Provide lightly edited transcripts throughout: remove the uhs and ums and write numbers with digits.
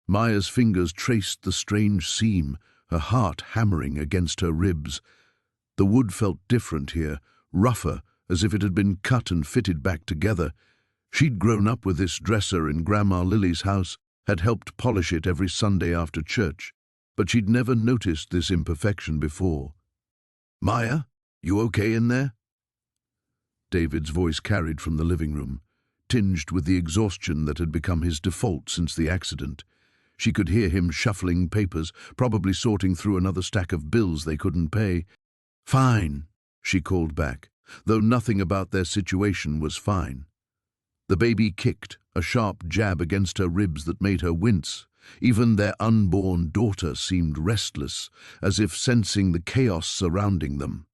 Maya's fingers traced the strange seam, her heart hammering against her ribs. The wood felt different here, rougher, as if it had been cut and fitted back together. She'd grown up with this dresser in Grandma Lily's house, had helped polish it every Sunday after church, but she'd never noticed this imperfection before. "Maya, you okay in there?" David's voice carried from the living room, tinged with the exhaustion that had become his default since the accident. She could hear him shuffling papers, probably sorting through another stack of bills they couldn't pay. "Fine," she called back, though nothing about their situation was fine. The baby kicked, a sharp jab against her ribs that made her wince. Even their unborn daughter seemed restless, as if sensing the chaos surrounding them.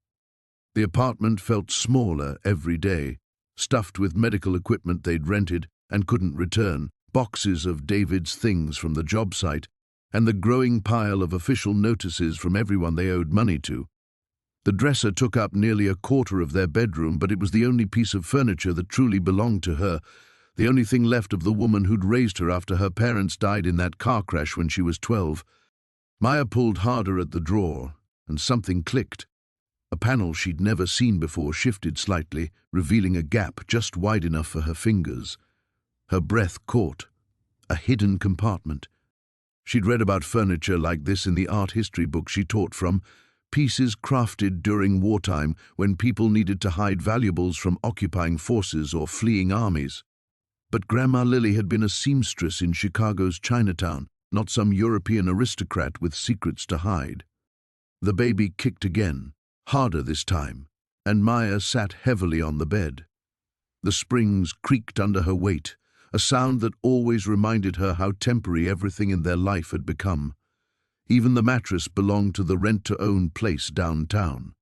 The apartment felt smaller every day, stuffed with medical equipment they'd rented and couldn't return, boxes of David's things from the job site, and the growing pile of official notices from everyone they owed money to. The dresser took up nearly a quarter of their bedroom, but it was the only piece of furniture that truly belonged to her, the only thing left of the woman who'd raised her after her parents died in that car crash when she was 12. Maya pulled harder at the drawer, and something clicked. A panel she'd never seen before shifted slightly, revealing a gap just wide enough for her fingers. Her breath caught. A hidden compartment. She'd read about furniture like this in the art history book she taught from, pieces crafted during wartime when people needed to hide valuables from occupying forces or fleeing armies. But Grandma Lily had been a seamstress in Chicago's Chinatown, not some European aristocrat with secrets to hide. The baby kicked again, harder this time, and Maya sat heavily on the bed. The springs creaked under her weight, a sound that always reminded her how temporary everything in their life had become. Even the mattress belonged to the rent-to-own place downtown.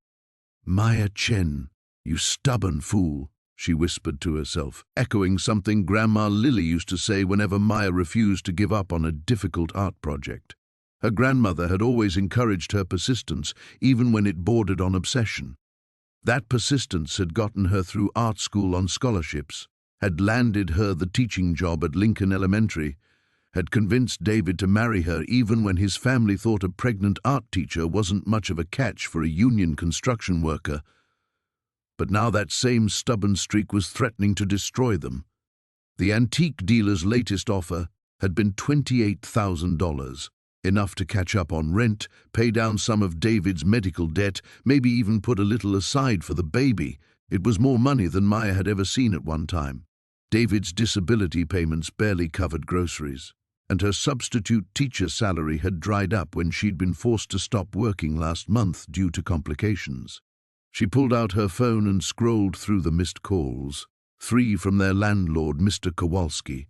"Maya Chen, you stubborn fool," she whispered to herself, echoing something Grandma Lily used to say whenever Maya refused to give up on a difficult art project. Her grandmother had always encouraged her persistence, even when it bordered on obsession. That persistence had gotten her through art school on scholarships, had landed her the teaching job at Lincoln Elementary, had convinced David to marry her even when his family thought a pregnant art teacher wasn't much of a catch for a union construction worker. But now that same stubborn streak was threatening to destroy them. The antique dealer's latest offer had been $28,000, enough to catch up on rent, pay down some of David's medical debt, maybe even put a little aside for the baby. It was more money than Maya had ever seen at one time. David's disability payments barely covered groceries, and her substitute teacher salary had dried up when she'd been forced to stop working last month due to complications. She pulled out her phone and scrolled through the missed calls. 3 from their landlord, Mr. Kowalski,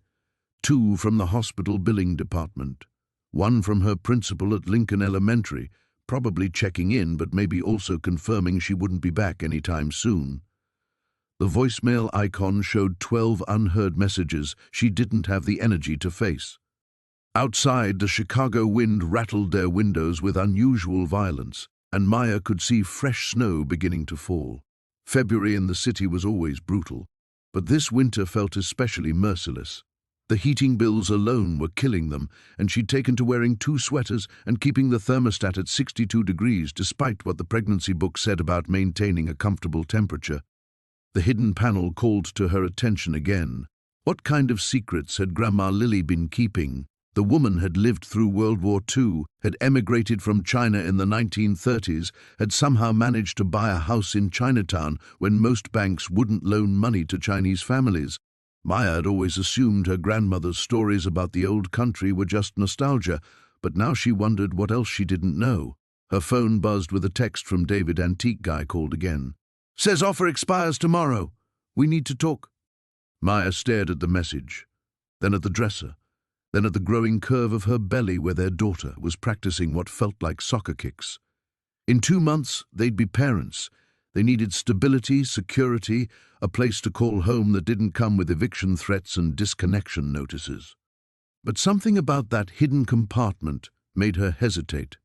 2 from the hospital billing department, 1 from her principal at Lincoln Elementary, probably checking in but maybe also confirming she wouldn't be back anytime soon. The voicemail icon showed 12 unheard messages she didn't have the energy to face. Outside, the Chicago wind rattled their windows with unusual violence, and Maya could see fresh snow beginning to fall. February in the city was always brutal, but this winter felt especially merciless. The heating bills alone were killing them, and she'd taken to wearing 2 sweaters and keeping the thermostat at 62 degrees despite what the pregnancy book said about maintaining a comfortable temperature. The hidden panel called to her attention again. What kind of secrets had Grandma Lily been keeping? The woman had lived through World War II, had emigrated from China in the 1930s, had somehow managed to buy a house in Chinatown when most banks wouldn't loan money to Chinese families. Maya had always assumed her grandmother's stories about the old country were just nostalgia, but now she wondered what else she didn't know. Her phone buzzed with a text from David. Antique guy called again. "Says offer expires tomorrow. We need to talk." Maya stared at the message, then at the dresser, then at the growing curve of her belly where their daughter was practicing what felt like soccer kicks. In 2 months, they'd be parents. They needed stability, security, a place to call home that didn't come with eviction threats and disconnection notices. But something about that hidden compartment made her hesitate.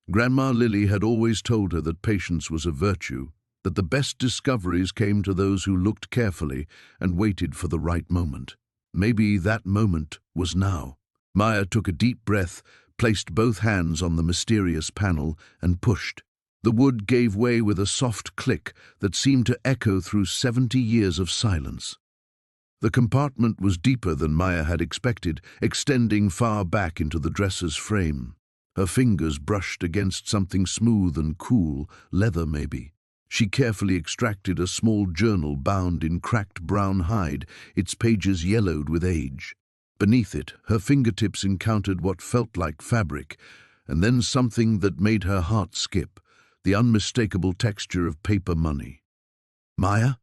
Grandma Lily had always told her that patience was a virtue, that the best discoveries came to those who looked carefully and waited for the right moment. Maybe that moment was now. Maya took a deep breath, placed both hands on the mysterious panel, and pushed. The wood gave way with a soft click that seemed to echo through 70 years of silence. The compartment was deeper than Maya had expected, extending far back into the dresser's frame. Her fingers brushed against something smooth and cool, leather maybe. She carefully extracted a small journal bound in cracked brown hide, its pages yellowed with age. Beneath it, her fingertips encountered what felt like fabric, and then something that made her heart skip, the unmistakable texture of paper money. "Maya?"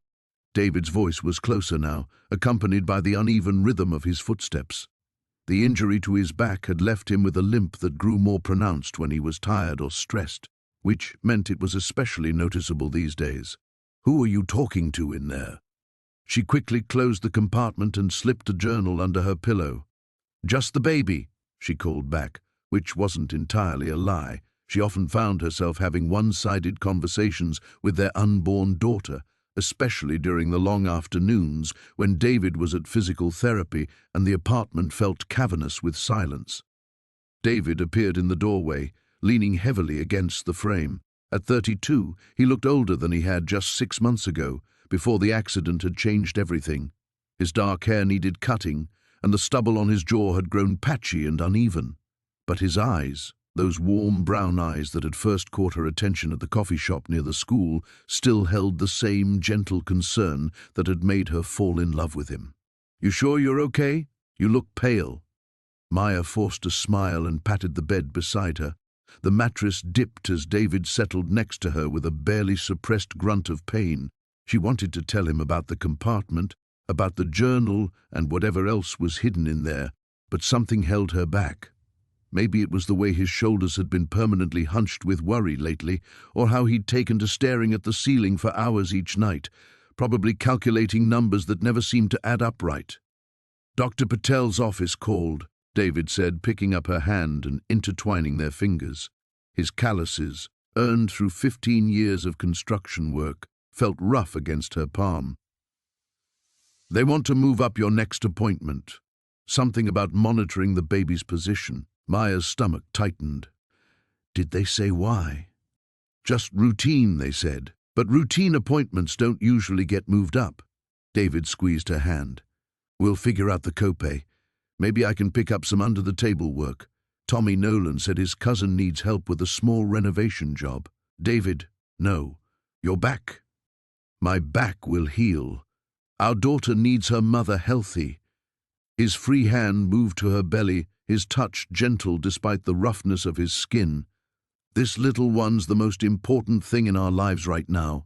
David's voice was closer now, accompanied by the uneven rhythm of his footsteps. The injury to his back had left him with a limp that grew more pronounced when he was tired or stressed, which meant it was especially noticeable these days. "Who are you talking to in there?" She quickly closed the compartment and slipped a journal under her pillow. "Just the baby," she called back, which wasn't entirely a lie. She often found herself having one-sided conversations with their unborn daughter, especially during the long afternoons when David was at physical therapy and the apartment felt cavernous with silence. David appeared in the doorway, leaning heavily against the frame. At 32, he looked older than he had just 6 months ago, before the accident had changed everything. His dark hair needed cutting, and the stubble on his jaw had grown patchy and uneven. But his eyes, those warm brown eyes that had first caught her attention at the coffee shop near the school, still held the same gentle concern that had made her fall in love with him. "You sure you're okay? You look pale." Maya forced a smile and patted the bed beside her. The mattress dipped as David settled next to her with a barely suppressed grunt of pain. She wanted to tell him about the compartment, about the journal and whatever else was hidden in there, but something held her back. Maybe it was the way his shoulders had been permanently hunched with worry lately, or how he'd taken to staring at the ceiling for hours each night, probably calculating numbers that never seemed to add up right. "Dr. Patel's office called," David said, picking up her hand and intertwining their fingers. His calluses, earned through 15 years of construction work, felt rough against her palm. "They want to move up your next appointment. Something about monitoring the baby's position." Maya's stomach tightened. "Did they say why?" "Just routine," they said. "But routine appointments don't usually get moved up." David squeezed her hand. "We'll figure out the copay. Maybe I can pick up some under-the-table work. Tommy Nolan said his cousin needs help with a small renovation job." "David, no. Your back." "My back will heal. Our daughter needs her mother healthy." His free hand moved to her belly, his touch gentle despite the roughness of his skin. "This little one's the most important thing in our lives right now."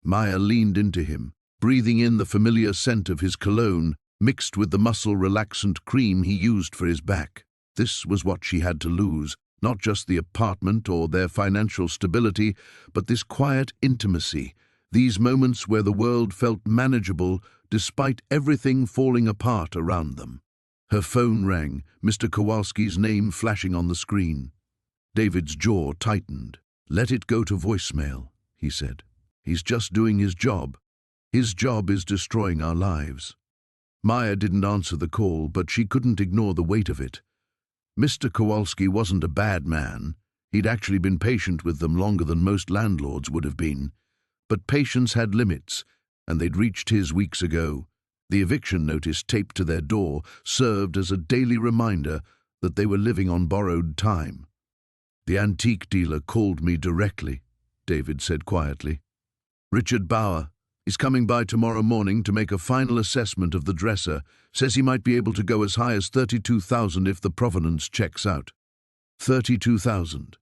Maya leaned into him, breathing in the familiar scent of his cologne, mixed with the muscle-relaxant cream he used for his back. This was what she had to lose, not just the apartment or their financial stability, but this quiet intimacy, these moments where the world felt manageable despite everything falling apart around them. Her phone rang, Mr. Kowalski's name flashing on the screen. David's jaw tightened. "Let it go to voicemail," he said. "He's just doing his job. His job is destroying our lives." Maya didn't answer the call, but she couldn't ignore the weight of it. Mr. Kowalski wasn't a bad man. He'd actually been patient with them longer than most landlords would have been. But patience had limits, and they'd reached his weeks ago. The eviction notice taped to their door served as a daily reminder that they were living on borrowed time. "The antique dealer called me directly," David said quietly. "Richard Bauer. He's coming by tomorrow morning to make a final assessment of the dresser. Says he might be able to go as high as 32,000 if the provenance checks out." 32,000.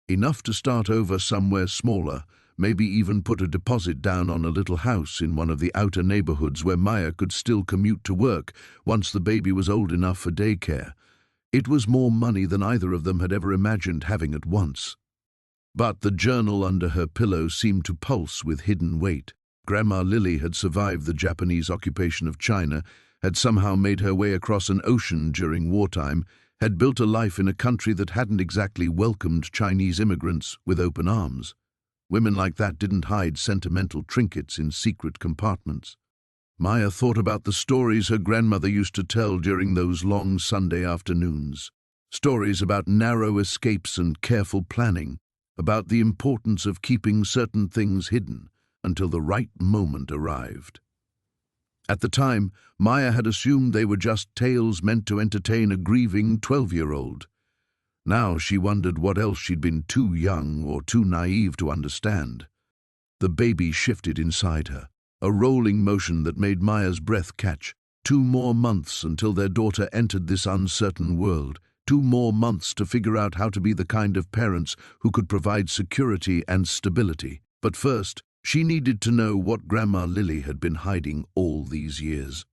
Enough to start over somewhere smaller, maybe even put a deposit down on a little house in one of the outer neighborhoods where Maya could still commute to work once the baby was old enough for daycare. It was more money than either of them had ever imagined having at once. But the journal under her pillow seemed to pulse with hidden weight. Grandma Lily had survived the Japanese occupation of China, had somehow made her way across an ocean during wartime, had built a life in a country that hadn't exactly welcomed Chinese immigrants with open arms. Women like that didn't hide sentimental trinkets in secret compartments. Maya thought about the stories her grandmother used to tell during those long Sunday afternoons. Stories about narrow escapes and careful planning, about the importance of keeping certain things hidden until the right moment arrived. At the time, Maya had assumed they were just tales meant to entertain a grieving 12-year-old. Now she wondered what else she'd been too young or too naive to understand. The baby shifted inside her, a rolling motion that made Maya's breath catch. 2 more months until their daughter entered this uncertain world. 2 more months to figure out how to be the kind of parents who could provide security and stability. But first, she needed to know what Grandma Lily had been hiding all these years.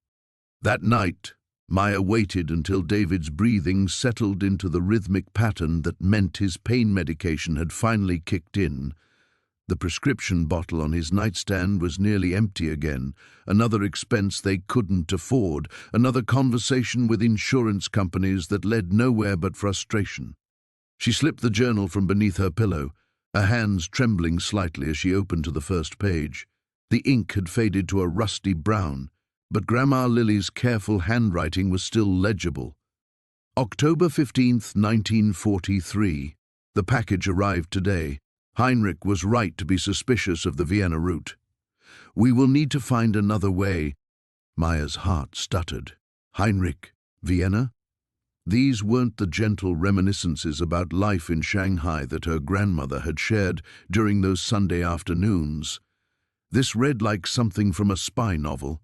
That night, Maya waited until David's breathing settled into the rhythmic pattern that meant his pain medication had finally kicked in. The prescription bottle on his nightstand was nearly empty again, another expense they couldn't afford, another conversation with insurance companies that led nowhere but frustration. She slipped the journal from beneath her pillow, her hands trembling slightly as she opened to the first page. The ink had faded to a rusty brown, but Grandma Lily's careful handwriting was still legible. October 15th, 1943. The package arrived today. Heinrich was right to be suspicious of the Vienna route. We will need to find another way. Maya's heart stuttered. Heinrich, Vienna? These weren't the gentle reminiscences about life in Shanghai that her grandmother had shared during those Sunday afternoons. This read like something from a spy novel.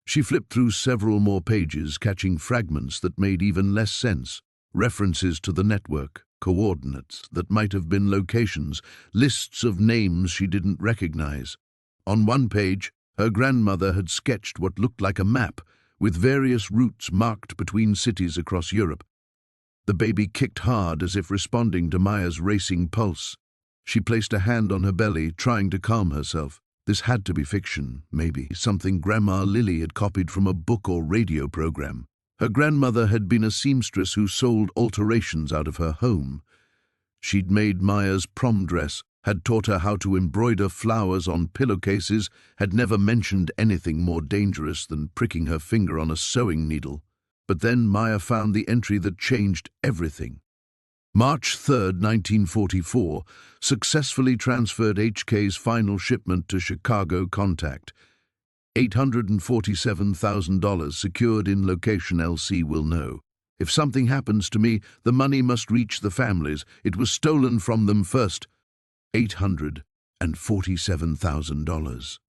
She flipped through several more pages, catching fragments that made even less sense, references to the network, coordinates that might have been locations, lists of names she didn't recognize. On one page, her grandmother had sketched what looked like a map, with various routes marked between cities across Europe. The baby kicked hard as if responding to Maya's racing pulse. She placed a hand on her belly, trying to calm herself. This had to be fiction, maybe, something Grandma Lily had copied from a book or radio program. Her grandmother had been a seamstress who sold alterations out of her home. She'd made Maya's prom dress, had taught her how to embroider flowers on pillowcases, had never mentioned anything more dangerous than pricking her finger on a sewing needle. But then Maya found the entry that changed everything. March 3rd, 1944, successfully transferred HK's final shipment to Chicago Contact. $847,000 secured in location LC will know. If something happens to me, the money must reach the families. It was stolen from them first. $847,000.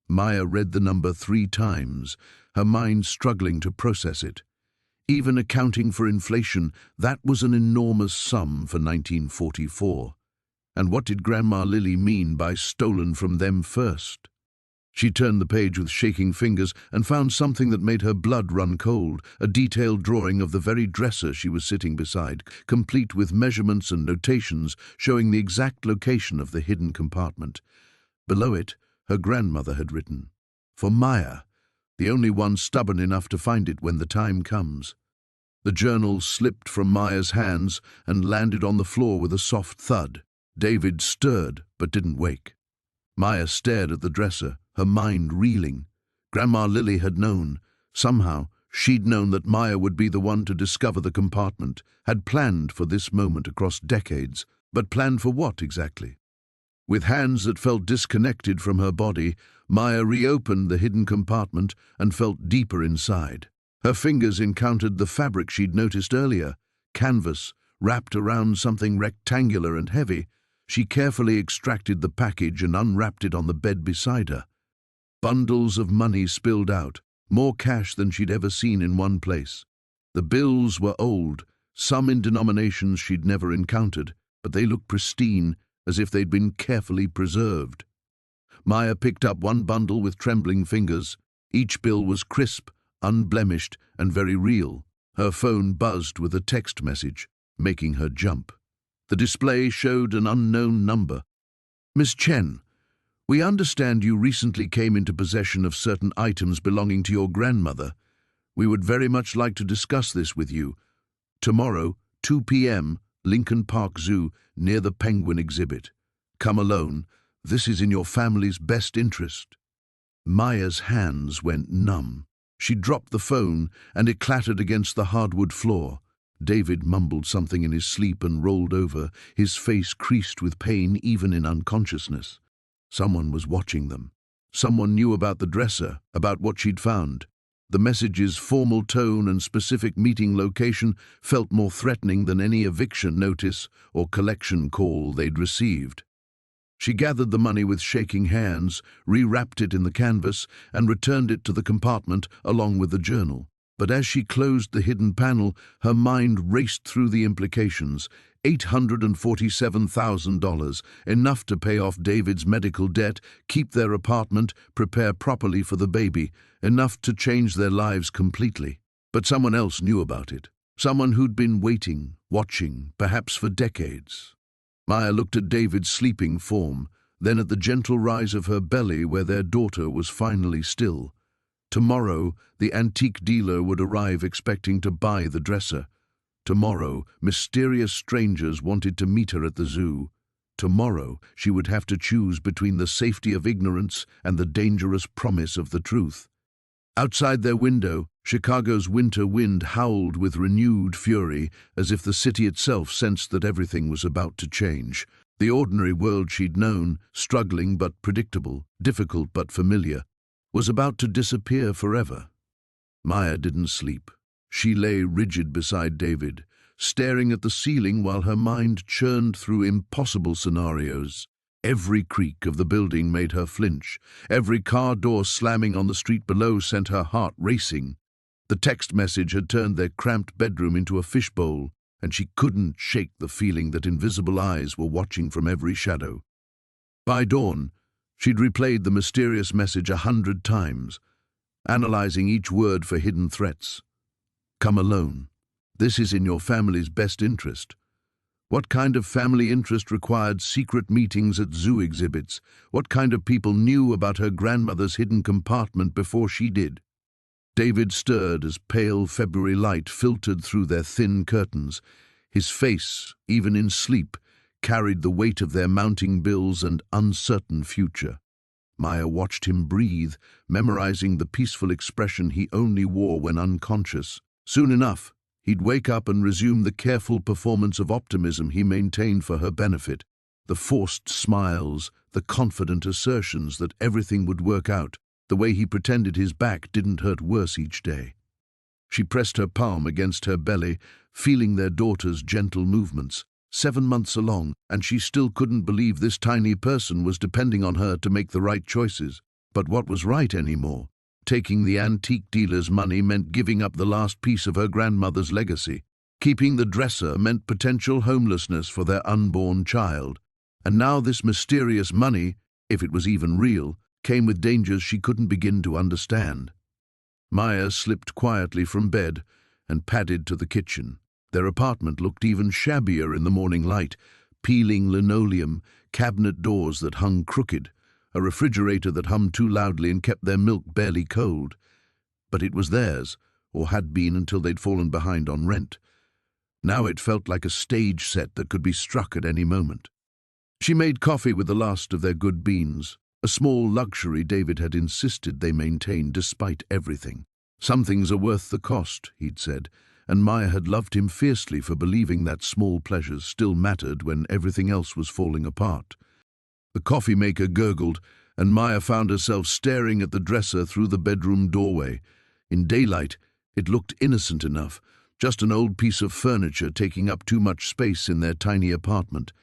Maya read the number 3 times, her mind struggling to process it. Even accounting for inflation, that was an enormous sum for 1944. And what did Grandma Lily mean by stolen from them first? She turned the page with shaking fingers and found something that made her blood run cold, a detailed drawing of the very dresser she was sitting beside, complete with measurements and notations showing the exact location of the hidden compartment. Below it, her grandmother had written, "For Maya, the only one stubborn enough to find it when the time comes." The journal slipped from Maya's hands and landed on the floor with a soft thud. David stirred but didn't wake. Maya stared at the dresser, her mind reeling. Grandma Lily had known. Somehow, she'd known that Maya would be the one to discover the compartment, had planned for this moment across decades, but planned for what exactly? With hands that felt disconnected from her body, Maya reopened the hidden compartment and felt deeper inside. Her fingers encountered the fabric she'd noticed earlier, canvas, wrapped around something rectangular and heavy. She carefully extracted the package and unwrapped it on the bed beside her. Bundles of money spilled out, more cash than she'd ever seen in one place. The bills were old, some in denominations she'd never encountered, but they looked pristine, as if they'd been carefully preserved. Maya picked up one bundle with trembling fingers. Each bill was crisp, unblemished, and very real. Her phone buzzed with a text message, making her jump. The display showed an unknown number. "Miss Chen, we understand you recently came into possession of certain items belonging to your grandmother. We would very much like to discuss this with you. Tomorrow, 2 p.m., Lincoln Park Zoo, near the penguin exhibit. Come alone. This is in your family's best interest." Maya's hands went numb. She dropped the phone, and it clattered against the hardwood floor. David mumbled something in his sleep and rolled over, his face creased with pain even in unconsciousness. Someone was watching them. Someone knew about the dresser, about what she'd found. The message's formal tone and specific meeting location felt more threatening than any eviction notice or collection call they'd received. She gathered the money with shaking hands, rewrapped it in the canvas, and returned it to the compartment along with the journal. But as she closed the hidden panel, her mind raced through the implications. $847,000, enough to pay off David's medical debt, keep their apartment, prepare properly for the baby, enough to change their lives completely. But someone else knew about it. Someone who'd been waiting, watching, perhaps for decades. Maya looked at David's sleeping form, then at the gentle rise of her belly where their daughter was finally still. Tomorrow, the antique dealer would arrive expecting to buy the dresser. Tomorrow, mysterious strangers wanted to meet her at the zoo. Tomorrow, she would have to choose between the safety of ignorance and the dangerous promise of the truth. Outside their window, Chicago's winter wind howled with renewed fury, as if the city itself sensed that everything was about to change. The ordinary world she'd known, struggling but predictable, difficult but familiar, was about to disappear forever. Maya didn't sleep. She lay rigid beside David, staring at the ceiling while her mind churned through impossible scenarios. Every creak of the building made her flinch. Every car door slamming on the street below sent her heart racing. The text message had turned their cramped bedroom into a fishbowl, and she couldn't shake the feeling that invisible eyes were watching from every shadow. By dawn, she'd replayed the mysterious message 100 times, analyzing each word for hidden threats. Come alone. This is in your family's best interest. What kind of family interest required secret meetings at zoo exhibits? What kind of people knew about her grandmother's hidden compartment before she did? David stirred as pale February light filtered through their thin curtains. His face, even in sleep, carried the weight of their mounting bills and uncertain future. Maya watched him breathe, memorizing the peaceful expression he only wore when unconscious. Soon enough, he'd wake up and resume the careful performance of optimism he maintained for her benefit, the forced smiles, the confident assertions that everything would work out, the way he pretended his back didn't hurt worse each day. She pressed her palm against her belly, feeling their daughter's gentle movements. 7 months along, and she still couldn't believe this tiny person was depending on her to make the right choices. But what was right anymore? Taking the antique dealer's money meant giving up the last piece of her grandmother's legacy. Keeping the dresser meant potential homelessness for their unborn child. And now this mysterious money, if it was even real, came with dangers she couldn't begin to understand. Maya slipped quietly from bed and padded to the kitchen. Their apartment looked even shabbier in the morning light, peeling linoleum, cabinet doors that hung crooked, a refrigerator that hummed too loudly and kept their milk barely cold. But it was theirs, or had been until they'd fallen behind on rent. Now it felt like a stage set that could be struck at any moment. She made coffee with the last of their good beans, a small luxury David had insisted they maintain despite everything. Some things are worth the cost, he'd said, and Maya had loved him fiercely for believing that small pleasures still mattered when everything else was falling apart. The coffee maker gurgled, and Maya found herself staring at the dresser through the bedroom doorway. In daylight, it looked innocent enough, just an old piece of furniture taking up too much space in their tiny apartment.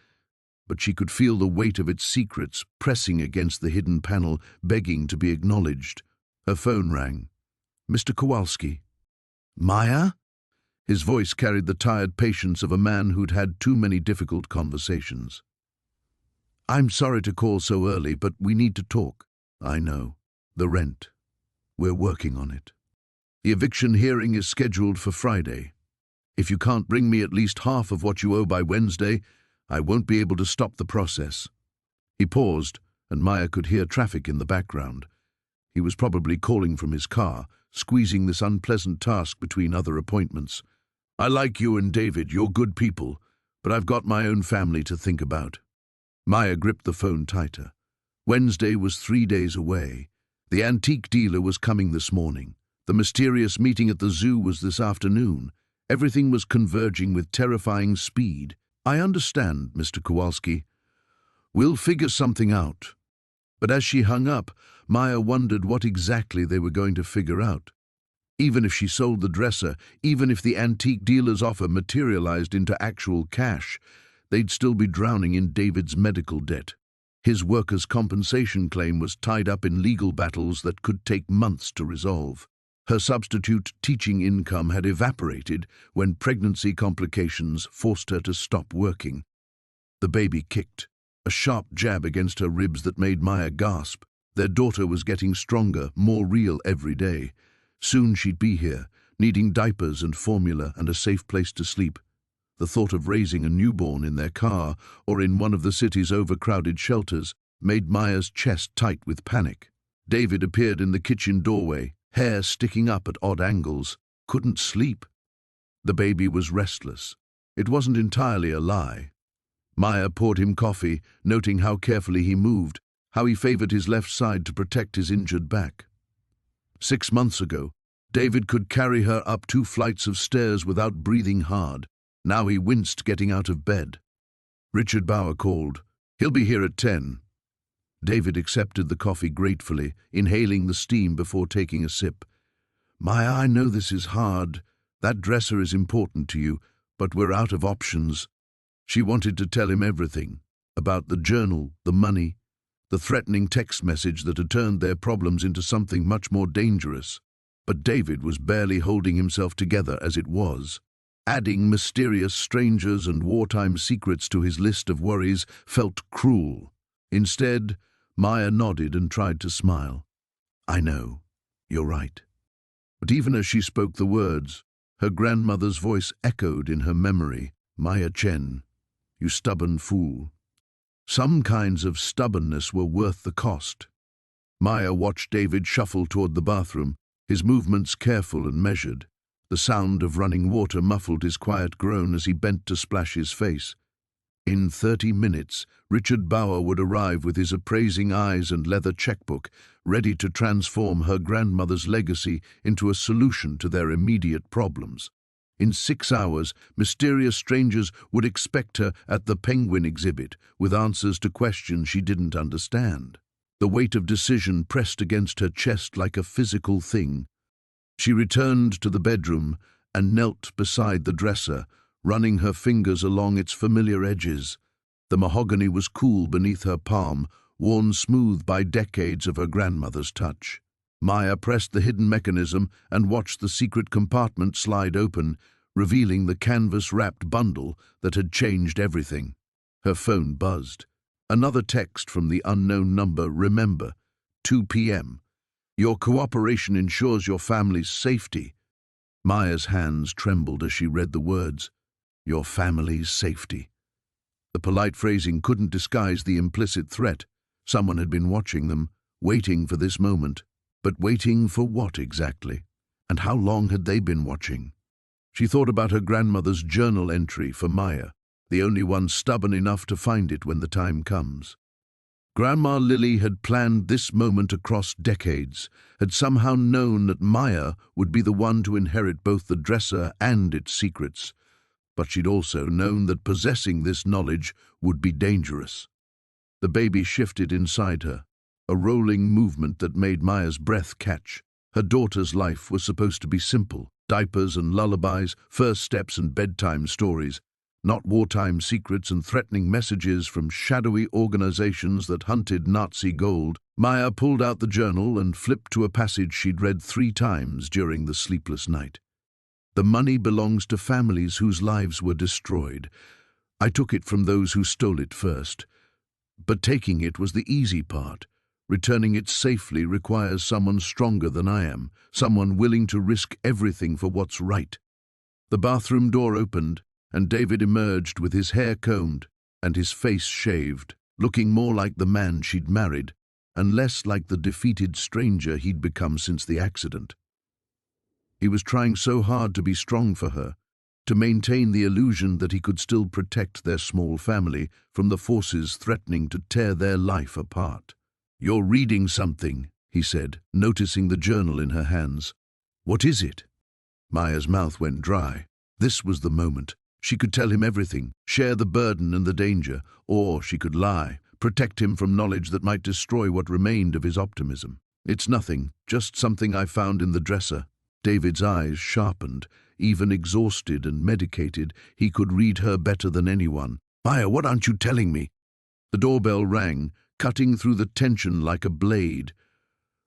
But she could feel the weight of its secrets pressing against the hidden panel, begging to be acknowledged. Her phone rang. "Mr. Kowalski." "Maya?" His voice carried the tired patience of a man who'd had too many difficult conversations. "I'm sorry to call so early, but we need to talk." "I know. The rent. We're working on it. The eviction hearing is scheduled for Friday. If you can't bring me at least half of what you owe by Wednesday, I won't be able to stop the process." He paused, and Maya could hear traffic in the background. He was probably calling from his car, squeezing this unpleasant task between other appointments. "I like you and David, you're good people, but I've got my own family to think about." Maya gripped the phone tighter. Wednesday was 3 days away. The antique dealer was coming this morning. The mysterious meeting at the zoo was this afternoon. Everything was converging with terrifying speed. "I understand, Mr. Kowalski. We'll figure something out." But as she hung up, Maya wondered what exactly they were going to figure out. Even if she sold the dresser, even if the antique dealer's offer materialized into actual cash, they'd still be drowning in David's medical debt. His workers' compensation claim was tied up in legal battles that could take months to resolve. Her substitute teaching income had evaporated when pregnancy complications forced her to stop working. The baby kicked, a sharp jab against her ribs that made Maya gasp. Their daughter was getting stronger, more real every day. Soon she'd be here, needing diapers and formula and a safe place to sleep. The thought of raising a newborn in their car or in one of the city's overcrowded shelters made Maya's chest tight with panic. David appeared in the kitchen doorway, hair sticking up at odd angles. Couldn't sleep. The baby was restless. It wasn't entirely a lie. Maya poured him coffee, noting how carefully he moved, how he favored his left side to protect his injured back. 6 months ago, David could carry her up 2 flights of stairs without breathing hard. Now he winced getting out of bed. Richard Bauer called. "He'll be here at 10. David accepted the coffee gratefully, inhaling the steam before taking a sip. "Maya, I know this is hard. That dresser is important to you, but we're out of options." She wanted to tell him everything, about the journal, the money, the threatening text message that had turned their problems into something much more dangerous. But David was barely holding himself together as it was. Adding mysterious strangers and wartime secrets to his list of worries felt cruel. Instead, Maya nodded and tried to smile. "I know. You're right." But even as she spoke the words, her grandmother's voice echoed in her memory. "Maya Chen, you stubborn fool." Some kinds of stubbornness were worth the cost. Maya watched David shuffle toward the bathroom, his movements careful and measured. The sound of running water muffled his quiet groan as he bent to splash his face. In 30 minutes, Richard Bauer would arrive with his appraising eyes and leather checkbook, ready to transform her grandmother's legacy into a solution to their immediate problems. In 6 hours, mysterious strangers would expect her at the penguin exhibit, with answers to questions she didn't understand. The weight of decision pressed against her chest like a physical thing. She returned to the bedroom and knelt beside the dresser, running her fingers along its familiar edges. The mahogany was cool beneath her palm, worn smooth by decades of her grandmother's touch. Maya pressed the hidden mechanism and watched the secret compartment slide open, revealing the canvas-wrapped bundle that had changed everything. Her phone buzzed. Another text from the unknown number. "Remember, 2 p.m. Your cooperation ensures your family's safety." Maya's hands trembled as she read the words, "Your family's safety." The polite phrasing couldn't disguise the implicit threat. Someone had been watching them, waiting for this moment. But waiting for what exactly? And how long had they been watching? She thought about her grandmother's journal entry for Maya, the only one stubborn enough to find it when the time comes. Grandma Lily had planned this moment across decades, had somehow known that Maya would be the one to inherit both the dresser and its secrets. But she'd also known that possessing this knowledge would be dangerous. The baby shifted inside her, a rolling movement that made Maya's breath catch. Her daughter's life was supposed to be simple: diapers and lullabies, first steps and bedtime stories, not wartime secrets and threatening messages from shadowy organizations that hunted Nazi gold. Maya pulled out the journal and flipped to a passage she'd read 3 times during the sleepless night. "The money belongs to families whose lives were destroyed. I took it from those who stole it first. But taking it was the easy part. Returning it safely requires someone stronger than I am, someone willing to risk everything for what's right." The bathroom door opened, and David emerged with his hair combed and his face shaved, looking more like the man she'd married and less like the defeated stranger he'd become since the accident. He was trying so hard to be strong for her, to maintain the illusion that he could still protect their small family from the forces threatening to tear their life apart. "You're reading something," he said, noticing the journal in her hands. "What is it?" Maya's mouth went dry. This was the moment. She could tell him everything, share the burden and the danger, or she could lie, protect him from knowledge that might destroy what remained of his optimism. "It's nothing, just something I found in the dresser." David's eyes sharpened. Even exhausted and medicated, he could read her better than anyone. "Maya, what aren't you telling me?" The doorbell rang, cutting through the tension like a blade.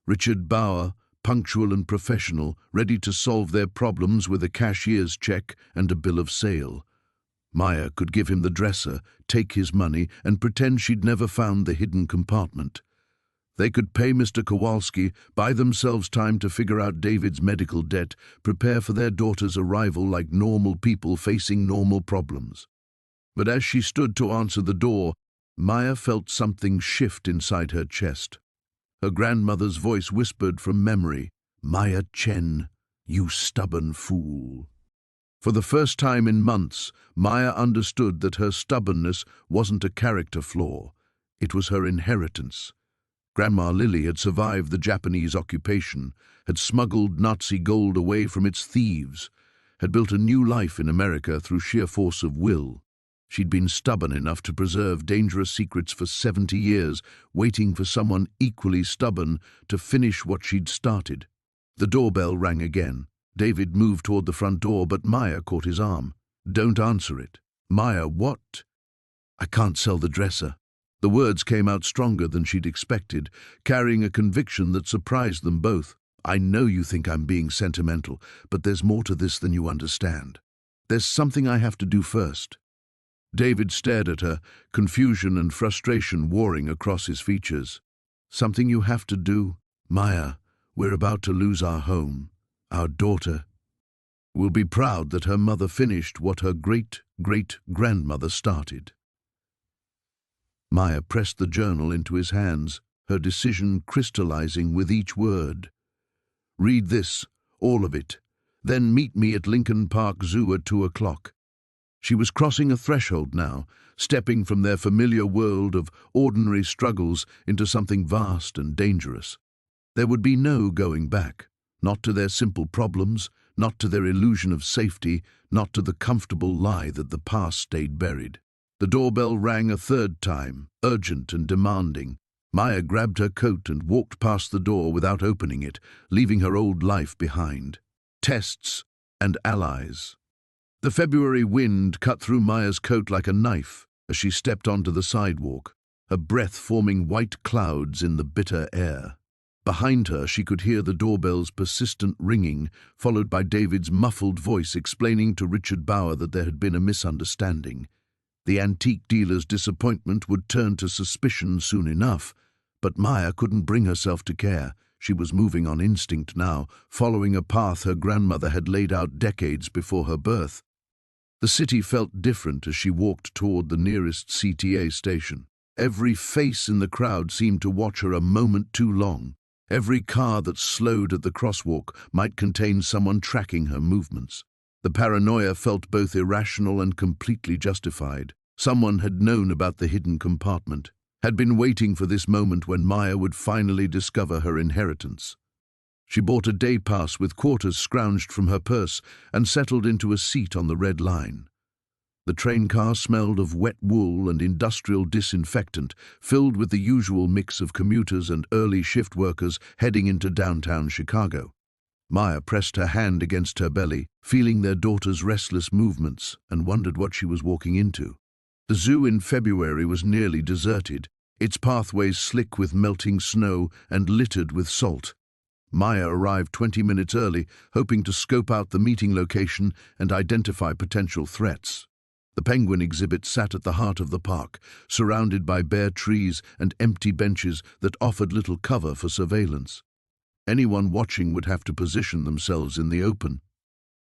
Richard Bauer, punctual and professional, ready to solve their problems with a cashier's check and a bill of sale. Maya could give him the dresser, take his money, and pretend she'd never found the hidden compartment. They could pay Mr. Kowalski, buy themselves time to figure out David's medical debt, prepare for their daughter's arrival like normal people facing normal problems. But as she stood to answer the door, Maya felt something shift inside her chest. Her grandmother's voice whispered from memory, "Maya Chen, you stubborn fool." For the first time in months, Maya understood that her stubbornness wasn't a character flaw. It was her inheritance. Grandma Lily had survived the Japanese occupation, had smuggled Nazi gold away from its thieves, had built a new life in America through sheer force of will. She'd been stubborn enough to preserve dangerous secrets for 70 years, waiting for someone equally stubborn to finish what she'd started. The doorbell rang again. David moved toward the front door, but Maya caught his arm. "Don't answer it." "Maya, what?" "I can't sell the dresser." The words came out stronger than she'd expected, carrying a conviction that surprised them both. "I know you think I'm being sentimental, but there's more to this than you understand. There's something I have to do first." David stared at her, confusion and frustration warring across his features. "Something you have to do? Maya, we're about to lose our home. Our daughter will be proud that her mother finished what her great-great-grandmother started." Maya pressed the journal into his hands, her decision crystallizing with each word. "Read this, all of it. Then meet me at Lincoln Park Zoo at 2 o'clock. She was crossing a threshold now, stepping from their familiar world of ordinary struggles into something vast and dangerous. There would be no going back, not to their simple problems, not to their illusion of safety, not to the comfortable lie that the past stayed buried. The doorbell rang a third time, urgent and demanding. Maya grabbed her coat and walked past the door without opening it, leaving her old life behind. Tests and allies. The February wind cut through Maya's coat like a knife as she stepped onto the sidewalk, her breath forming white clouds in the bitter air. Behind her, she could hear the doorbell's persistent ringing, followed by David's muffled voice explaining to Richard Bauer that there had been a misunderstanding. The antique dealer's disappointment would turn to suspicion soon enough, but Maya couldn't bring herself to care. She was moving on instinct now, following a path her grandmother had laid out decades before her birth. The city felt different as she walked toward the nearest CTA station. Every face in the crowd seemed to watch her a moment too long. Every car that slowed at the crosswalk might contain someone tracking her movements. The paranoia felt both irrational and completely justified. Someone had known about the hidden compartment, had been waiting for this moment when Maya would finally discover her inheritance. She bought a day pass with quarters scrounged from her purse and settled into a seat on the red line. The train car smelled of wet wool and industrial disinfectant, filled with the usual mix of commuters and early shift workers heading into downtown Chicago. Maya pressed her hand against her belly, feeling their daughter's restless movements, and wondered what she was walking into. The zoo in February was nearly deserted, its pathways slick with melting snow and littered with salt. Maya arrived 20 minutes early, hoping to scope out the meeting location and identify potential threats. The penguin exhibit sat at the heart of the park, surrounded by bare trees and empty benches that offered little cover for surveillance. Anyone watching would have to position themselves in the open.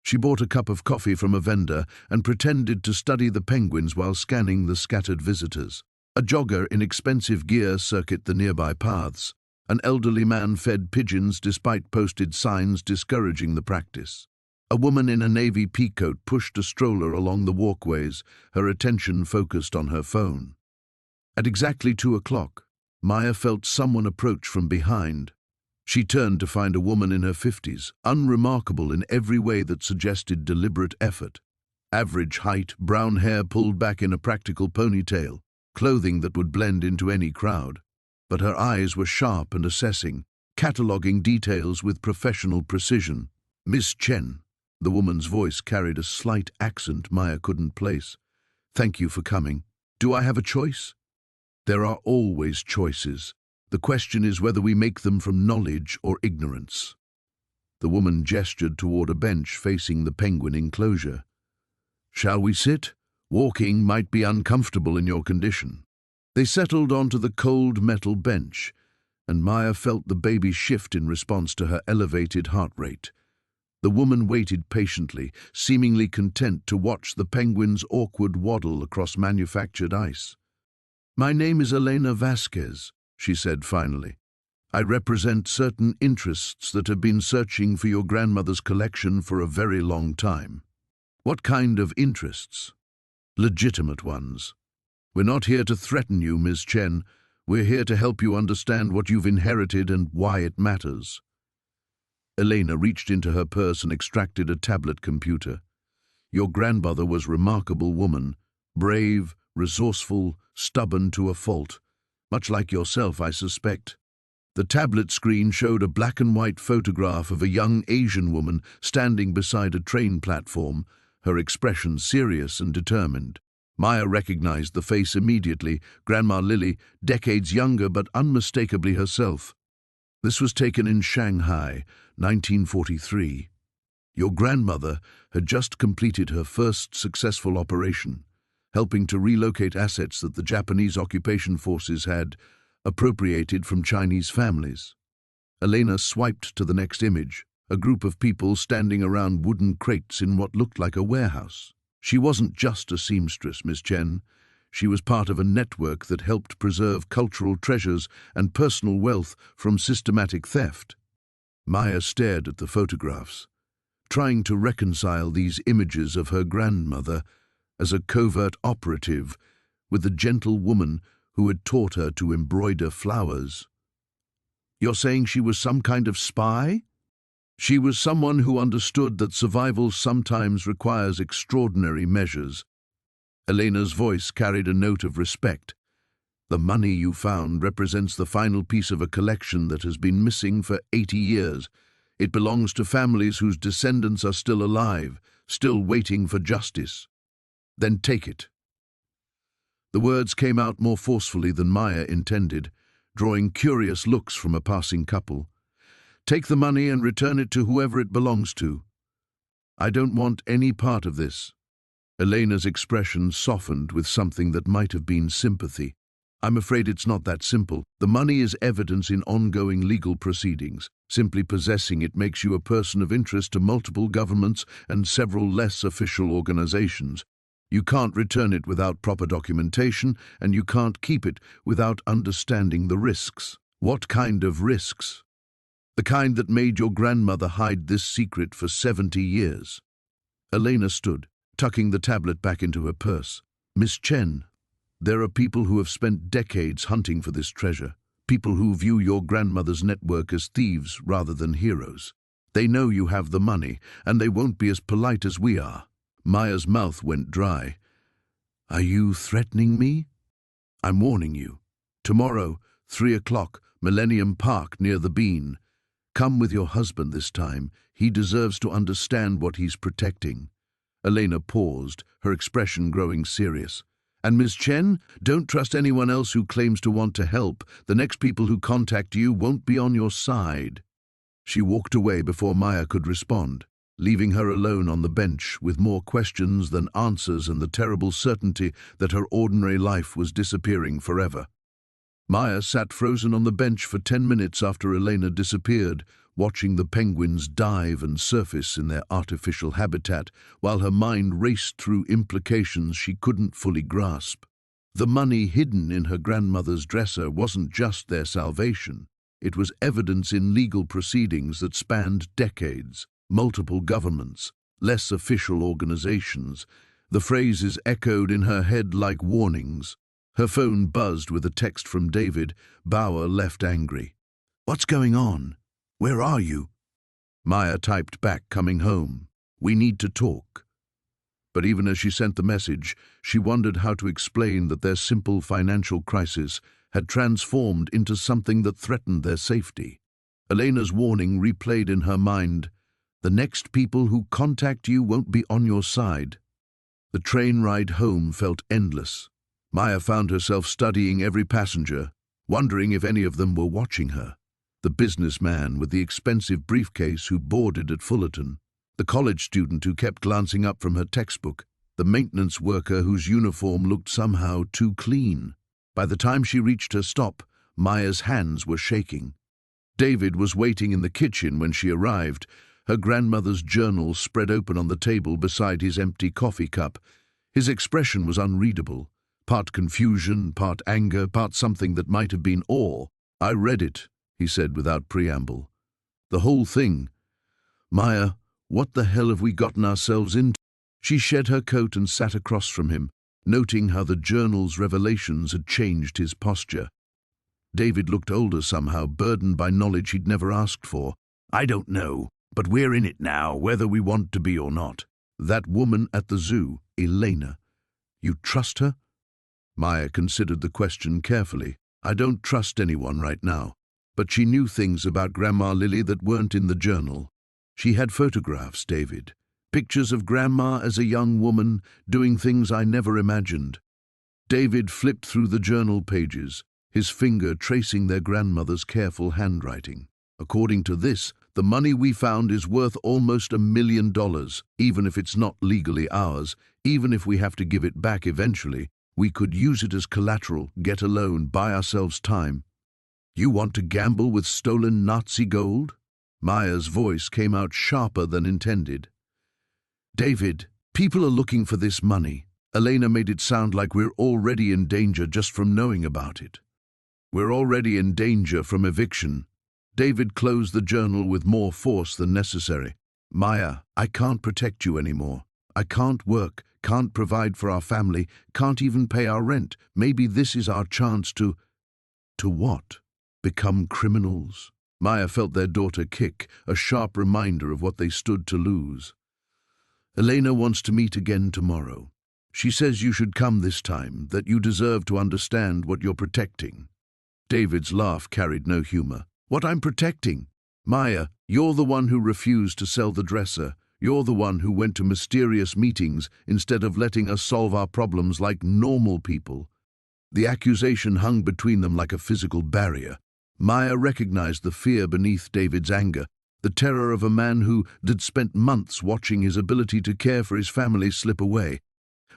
She bought a cup of coffee from a vendor and pretended to study the penguins while scanning the scattered visitors. A jogger in expensive gear circuited the nearby paths. An elderly man fed pigeons despite posted signs discouraging the practice. A woman in a navy peacoat pushed a stroller along the walkways, her attention focused on her phone. At exactly 2 o'clock, Maya felt someone approach from behind. She turned to find a woman in her 50s, unremarkable in every way that suggested deliberate effort. Average height, brown hair pulled back in a practical ponytail, clothing that would blend into any crowd. But her eyes were sharp and assessing, cataloguing details with professional precision. "Miss Chen." The woman's voice carried a slight accent Maya couldn't place. "Thank you for coming. Do I have a choice?" "There are always choices. The question is whether we make them from knowledge or ignorance." The woman gestured toward a bench facing the penguin enclosure. "Shall we sit? Walking might be uncomfortable in your condition." They settled onto the cold metal bench, and Maya felt the baby shift in response to her elevated heart rate. The woman waited patiently, seemingly content to watch the penguin's awkward waddle across manufactured ice. "My name is Elena Vasquez," she said finally. "I represent certain interests that have been searching for your grandmother's collection for a very long time." "What kind of interests?" "Legitimate ones. We're not here to threaten you, Ms. Chen. We're here to help you understand what you've inherited and why it matters." Elena reached into her purse and extracted a tablet computer. "Your grandmother was a remarkable woman, brave, resourceful, stubborn to a fault. Much like yourself, I suspect." The tablet screen showed a black and white photograph of a young Asian woman standing beside a train platform, her expression serious and determined. Maya recognized the face immediately, Grandma Lily, decades younger but unmistakably herself. "This was taken in Shanghai, 1943. Your grandmother had just completed her first successful operation, helping to relocate assets that the Japanese occupation forces had appropriated from Chinese families." Elena swiped to the next image, a group of people standing around wooden crates in what looked like a warehouse. "She wasn't just a seamstress, Miss Chen. She was part of a network that helped preserve cultural treasures and personal wealth from systematic theft." Maya stared at the photographs, trying to reconcile these images of her grandmother as a covert operative with the gentle woman who had taught her to embroider flowers. "You're saying she was some kind of spy?" "She was someone who understood that survival sometimes requires extraordinary measures." Elena's voice carried a note of respect. "The money you found represents the final piece of a collection that has been missing for 80 years. It belongs to families whose descendants are still alive, still waiting for justice. Then take it." The words came out more forcefully than Maya intended, drawing curious looks from a passing couple. "Take the money and return it to whoever it belongs to. I don't want any part of this." Elena's expression softened with something that might have been sympathy. "I'm afraid it's not that simple. The money is evidence in ongoing legal proceedings. Simply possessing it makes you a person of interest to multiple governments and several less official organizations. You can't return it without proper documentation, and you can't keep it without understanding the risks." "What kind of risks?" "The kind that made your grandmother hide this secret for 70 years. Elena stood, tucking the tablet back into her purse. "Miss Chen, there are people who have spent decades hunting for this treasure, people who view your grandmother's network as thieves rather than heroes. They know you have the money, and they won't be as polite as we are." Maya's mouth went dry. "Are you threatening me?" "I'm warning you. Tomorrow, 3 o'clock, Millennium Park near the Bean. Come with your husband this time. He deserves to understand what he's protecting." Elena paused, her expression growing serious. "And Ms. Chen, don't trust anyone else who claims to want to help. The next people who contact you won't be on your side." She walked away before Maya could respond, leaving her alone on the bench with more questions than answers and the terrible certainty that her ordinary life was disappearing forever. Maya sat frozen on the bench for 10 minutes after Elena disappeared, watching the penguins dive and surface in their artificial habitat, while her mind raced through implications she couldn't fully grasp. The money hidden in her grandmother's dresser wasn't just their salvation. It was evidence in legal proceedings that spanned decades, multiple governments, less official organizations. The phrases echoed in her head like warnings. Her phone buzzed with a text from David. Bauer left angry. "What's going on?" Where are you? Maya typed back, coming home. We need to talk. But even as she sent the message, she wondered how to explain that their simple financial crisis had transformed into something that threatened their safety. Elena's warning replayed in her mind. The next people who contact you won't be on your side. The train ride home felt endless. Maya found herself studying every passenger, wondering if any of them were watching her. The businessman with the expensive briefcase who boarded at Fullerton, the college student who kept glancing up from her textbook, the maintenance worker whose uniform looked somehow too clean. By the time she reached her stop, Maya's hands were shaking. David was waiting in the kitchen when she arrived, her grandmother's journal spread open on the table beside his empty coffee cup. His expression was unreadable, part confusion, part anger, part something that might have been awe. I read it, he said without preamble. The whole thing. Maya, what the hell have we gotten ourselves into? She shed her coat and sat across from him, noting how the journal's revelations had changed his posture. David looked older somehow, burdened by knowledge he'd never asked for. I don't know, but we're in it now, whether we want to be or not. That woman at the zoo, Elena. You trust her? Maya considered the question carefully. I don't trust anyone right now. But she knew things about Grandma Lily that weren't in the journal. She had photographs, David. Pictures of Grandma as a young woman, doing things I never imagined. David flipped through the journal pages, his finger tracing their grandmother's careful handwriting. According to this, the money we found is worth almost $1 million, even if it's not legally ours, even if we have to give it back eventually. We could use it as collateral, get a loan, buy ourselves time. You want to gamble with stolen Nazi gold? Maya's voice came out sharper than intended. David, people are looking for this money. Elena made it sound like we're already in danger just from knowing about it. We're already in danger from eviction. David closed the journal with more force than necessary. Maya, I can't protect you anymore. I can't work, can't provide for our family, can't even pay our rent. Maybe this is our chance to... To what? Become criminals? Maya felt their daughter kick, a sharp reminder of what they stood to lose. Elena wants to meet again tomorrow. She says you should come this time, that you deserve to understand what you're protecting. David's laugh carried no humor. What I'm protecting? Maya, you're the one who refused to sell the dresser. You're the one who went to mysterious meetings instead of letting us solve our problems like normal people. The accusation hung between them like a physical barrier. Maya recognized the fear beneath David's anger, the terror of a man who had spent months watching his ability to care for his family slip away.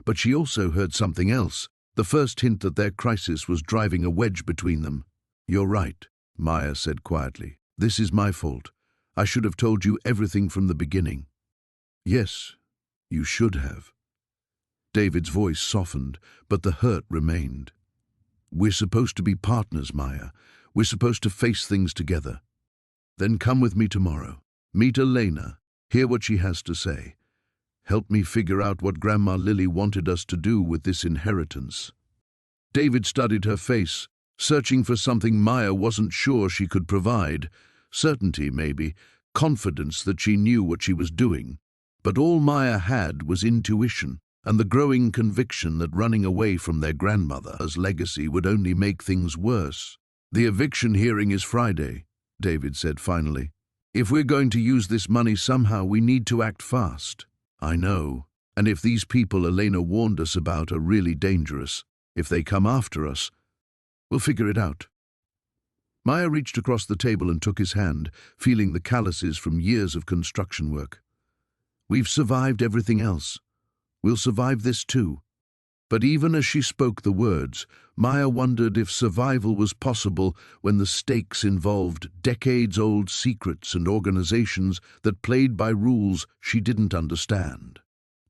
But she also heard something else, the first hint that their crisis was driving a wedge between them. You're right, Maya said quietly. This is my fault. I should have told you everything from the beginning. Yes, you should have. David's voice softened, but the hurt remained. We're supposed to be partners, Maya. We're supposed to face things together. Then come with me tomorrow. Meet Elena. Hear what she has to say. Help me figure out what Grandma Lily wanted us to do with this inheritance. David studied her face, searching for something Maya wasn't sure she could provide. Certainty, maybe. Confidence that she knew what she was doing. But all Maya had was intuition, and the growing conviction that running away from their grandmother's legacy would only make things worse. The eviction hearing is Friday, David said finally. If we're going to use this money somehow, we need to act fast. I know. And if these people Elena warned us about are really dangerous, if they come after us, we'll figure it out. Maya reached across the table and took his hand, feeling the calluses from years of construction work. We've survived everything else. We'll survive this too. But even as she spoke the words, Maya wondered if survival was possible when the stakes involved decades-old secrets and organizations that played by rules she didn't understand.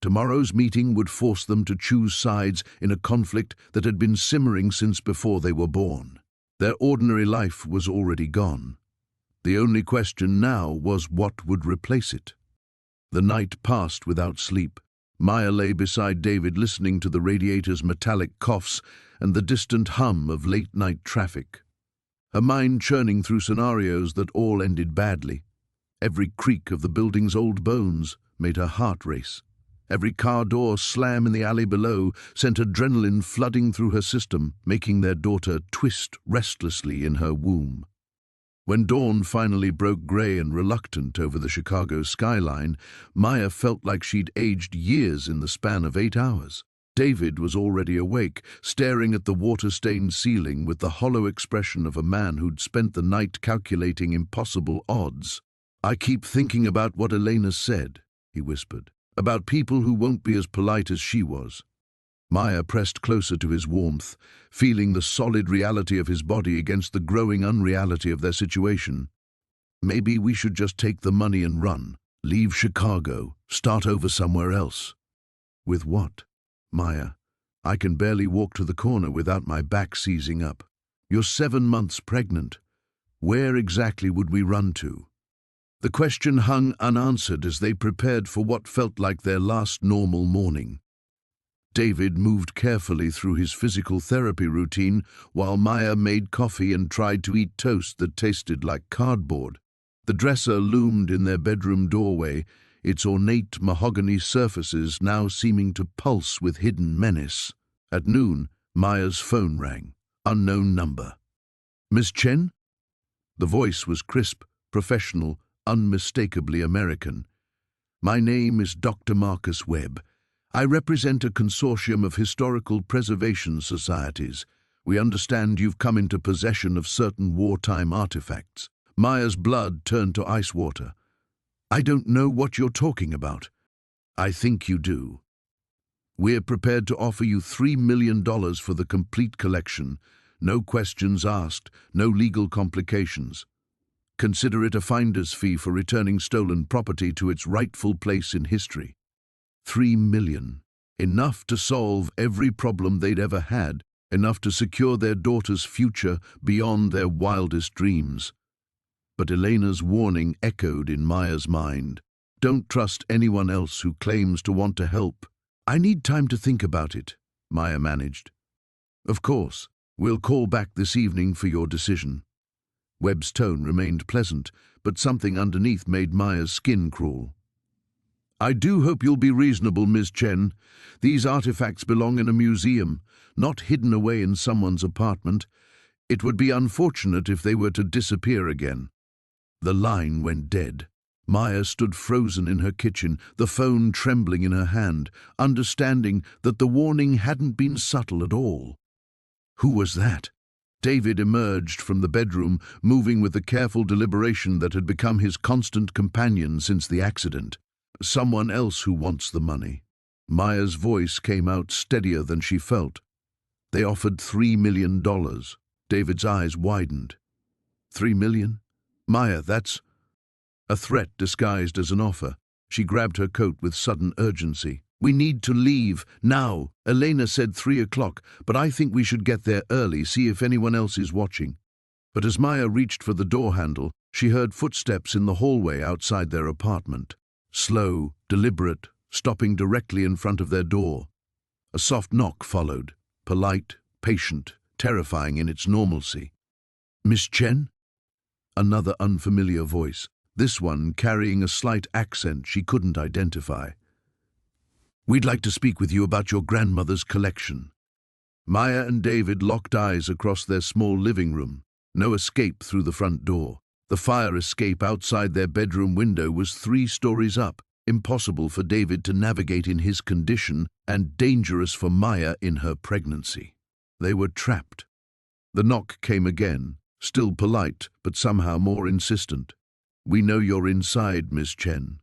Tomorrow's meeting would force them to choose sides in a conflict that had been simmering since before they were born. Their ordinary life was already gone. The only question now was what would replace it. The night passed without sleep. Maya lay beside David, listening to the radiator's metallic coughs and the distant hum of late-night traffic. her mind churning through scenarios that all ended badly. Every creak of the building's old bones made her heart race. Every car door slam in the alley below sent adrenaline flooding through her system, making their daughter twist restlessly in her womb. When dawn finally broke grey and reluctant over the Chicago skyline, Maya felt like she'd aged years in the span of 8 hours. David was already awake, staring at the water-stained ceiling with the hollow expression of a man who'd spent the night calculating impossible odds. "I keep thinking about what Elena said," he whispered, "about people who won't be as polite as she was." Maya pressed closer to his warmth, feeling the solid reality of his body against the growing unreality of their situation. "Maybe we should just take the money and run. Leave Chicago. Start over somewhere else." "With what?" "Maya, I can barely walk to the corner without my back seizing up. You're 7 months pregnant. Where exactly would we run to?" The question hung unanswered as they prepared for what felt like their last normal morning. David moved carefully through his physical therapy routine while Maya made coffee and tried to eat toast that tasted like cardboard. The dresser loomed in their bedroom doorway, its ornate mahogany surfaces now seeming to pulse with hidden menace. At noon, Maya's phone rang. Unknown number. "Miss Chen?" The voice was crisp, professional, unmistakably American. "My name is Dr. Marcus Webb. I represent a consortium of historical preservation societies. We understand you've come into possession of certain wartime artifacts." Maya's blood turned to ice water. "I don't know what you're talking about." "I think you do. We're prepared to offer you $3 million for the complete collection. No questions asked, no legal complications. Consider it a finder's fee for returning stolen property to its rightful place in history." $3 million. Enough to solve every problem they'd ever had, enough to secure their daughter's future beyond their wildest dreams. But Elena's warning echoed in Maya's mind. "Don't trust anyone else who claims to want to help." "I need time to think about it," Maya managed. "Of course. We'll call back this evening for your decision." Webb's tone remained pleasant, but something underneath made Maya's skin crawl. "I do hope you'll be reasonable, Ms. Chen. These artifacts belong in a museum, not hidden away in someone's apartment. It would be unfortunate if they were to disappear again." The line went dead. Maya stood frozen in her kitchen, the phone trembling in her hand, understanding that the warning hadn't been subtle at all. Who was that? David emerged from the bedroom, moving with the careful deliberation that had become his constant companion since the accident. "Someone else who wants the money." Maya's voice came out steadier than she felt. "They offered $3 million. David's eyes widened. $3 million? Maya, that's..." A threat disguised as an offer. She grabbed her coat with sudden urgency. "We need to leave, now. Elena said 3 o'clock, but I think we should get there early, see if anyone else is watching." But as Maya reached for the door handle, she heard footsteps in the hallway outside their apartment. Slow, deliberate, stopping directly in front of their door. A soft knock followed, polite, patient, terrifying in its normalcy. "Miss Chen?" Another unfamiliar voice, this one carrying a slight accent she couldn't identify. "We'd like to speak with you about your grandmother's collection." Maya and David locked eyes across their small living room. No escape through the front door. The fire escape outside their bedroom window was 3 stories up, impossible for David to navigate in his condition and dangerous for Maya in her pregnancy. They were trapped. The knock came again, still polite but somehow more insistent. "We know you're inside, Miss Chen.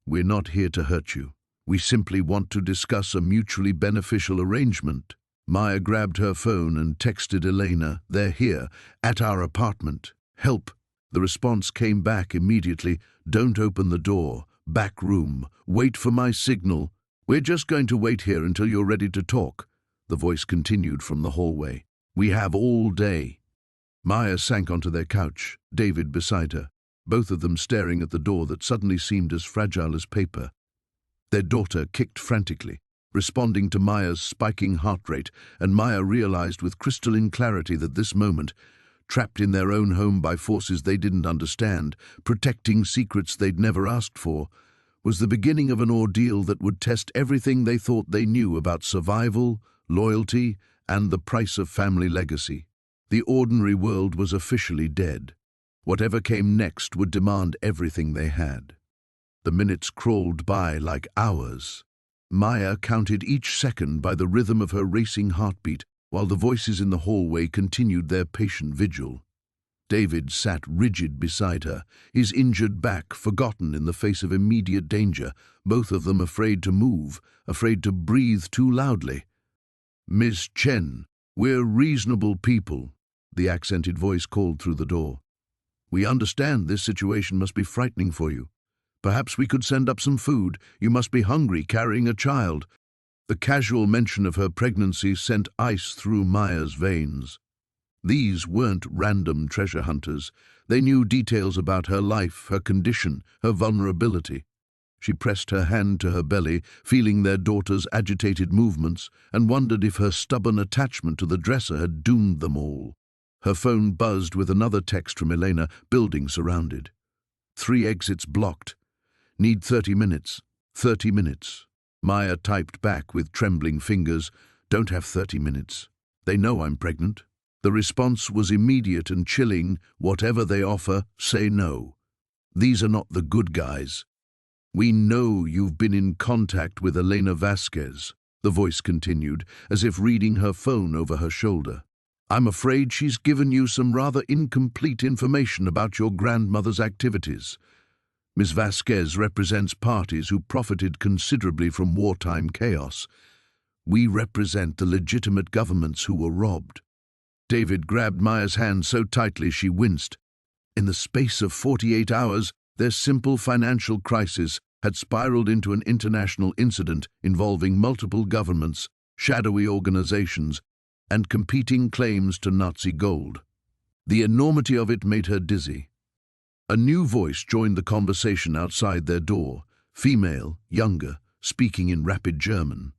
We're not here to hurt you. We simply want to discuss a mutually beneficial arrangement." Maya grabbed her phone and texted Elena, "They're here, at our apartment. Help." The response came back immediately. "Don't open the door. Back room. Wait for my signal." "We're just going to wait here until you're ready to talk," the voice continued from the hallway. "We have all day." Maya sank onto their couch, David beside her, both of them staring at the door that suddenly seemed as fragile as paper. Their daughter kicked frantically, responding to Maya's spiking heart rate, and Maya realized with crystalline clarity that this moment, trapped in their own home by forces they didn't understand, protecting secrets they'd never asked for, was the beginning of an ordeal that would test everything they thought they knew about survival, loyalty, and the price of family legacy. The ordinary world was officially dead. Whatever came next would demand everything they had. The minutes crawled by like hours. Maya counted each second by the rhythm of her racing heartbeat, while the voices in the hallway continued their patient vigil. David sat rigid beside her, his injured back forgotten in the face of immediate danger, both of them afraid to move, afraid to breathe too loudly. "Miss Chen, we're reasonable people," the accented voice called through the door. "We understand this situation must be frightening for you. Perhaps we could send up some food. You must be hungry carrying a child." The casual mention of her pregnancy sent ice through Maya's veins. These weren't random treasure hunters. They knew details about her life, her condition, her vulnerability. She pressed her hand to her belly, feeling their daughter's agitated movements, and wondered if her stubborn attachment to the dresser had doomed them all. Her phone buzzed with another text from Elena, "Building surrounded. 3 exits blocked. Need 30 minutes. 30 minutes. Maya typed back with trembling fingers, "Don't have 30 minutes. They know I'm pregnant." The response was immediate and chilling. "Whatever they offer, say no. These are not the good guys. We know you've been in contact with Elena Vasquez," the voice continued, as if reading her phone over her shoulder. "I'm afraid she's given you some rather incomplete information about your grandmother's activities. Ms. Vasquez represents parties who profited considerably from wartime chaos. We represent the legitimate governments who were robbed." David grabbed Maya's hand so tightly she winced. In the space of 48 hours, their simple financial crisis had spiraled into an international incident involving multiple governments, shadowy organizations, and competing claims to Nazi gold. The enormity of it made her dizzy. A new voice joined the conversation outside their door, female, younger, speaking in rapid German.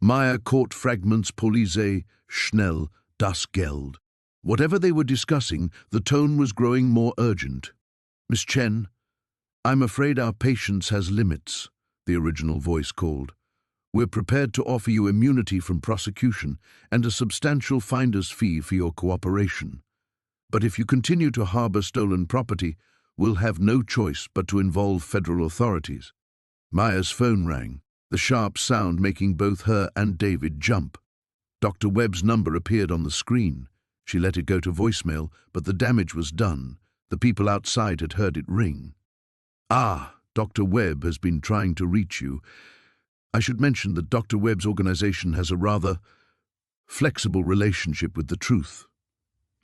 Maya caught fragments: Police, schnell, das Geld. Whatever they were discussing, the tone was growing more urgent. "Miss Chen, I'm afraid our patience has limits," the original voice called. "We're prepared to offer you immunity from prosecution and a substantial finder's fee for your cooperation. But if you continue to harbor stolen property, we'll have no choice but to involve federal authorities." Maya's phone rang, the sharp sound making both her and David jump. Dr. Webb's number appeared on the screen. She let it go to voicemail, but the damage was done. The people outside had heard it ring. "Ah, Dr. Webb has been trying to reach you. I should mention that Dr. Webb's organization has a rather flexible relationship with the truth.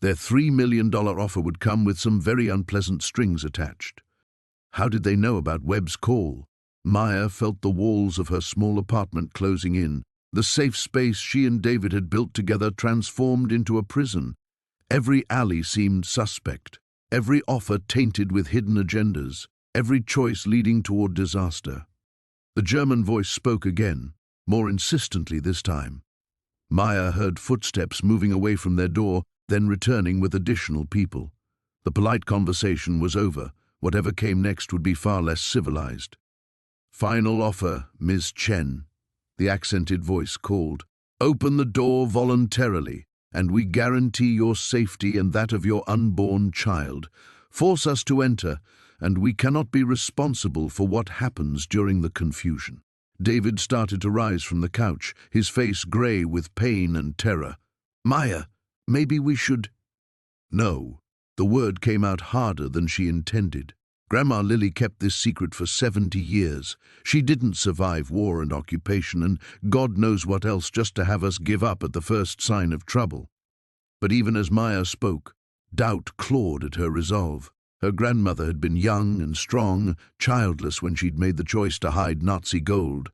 Their $3 million offer would come with some very unpleasant strings attached." How did they know about Webb's call? Maya felt the walls of her small apartment closing in. The safe space she and David had built together transformed into a prison. Every alley seemed suspect, every offer tainted with hidden agendas, every choice leading toward disaster. The German voice spoke again, more insistently this time. Maya heard footsteps moving away from their door, then returning with additional people. The polite conversation was over. Whatever came next would be far less civilized. "Final offer, Ms. Chen," the accented voice called. "Open the door voluntarily, and we guarantee your safety and that of your unborn child. Force us to enter, and we cannot be responsible for what happens during the confusion." David started to rise from the couch, his face gray with pain and terror. "Maya, maybe we should—" No, the word came out harder than she intended. Grandma Lily kept this secret for 70 years. She didn't survive war and occupation and God knows what else just to have us give up at the first sign of trouble. But even as Maya spoke, doubt clawed at her resolve. Her grandmother had been young and strong, childless when she'd made the choice to hide Nazi gold.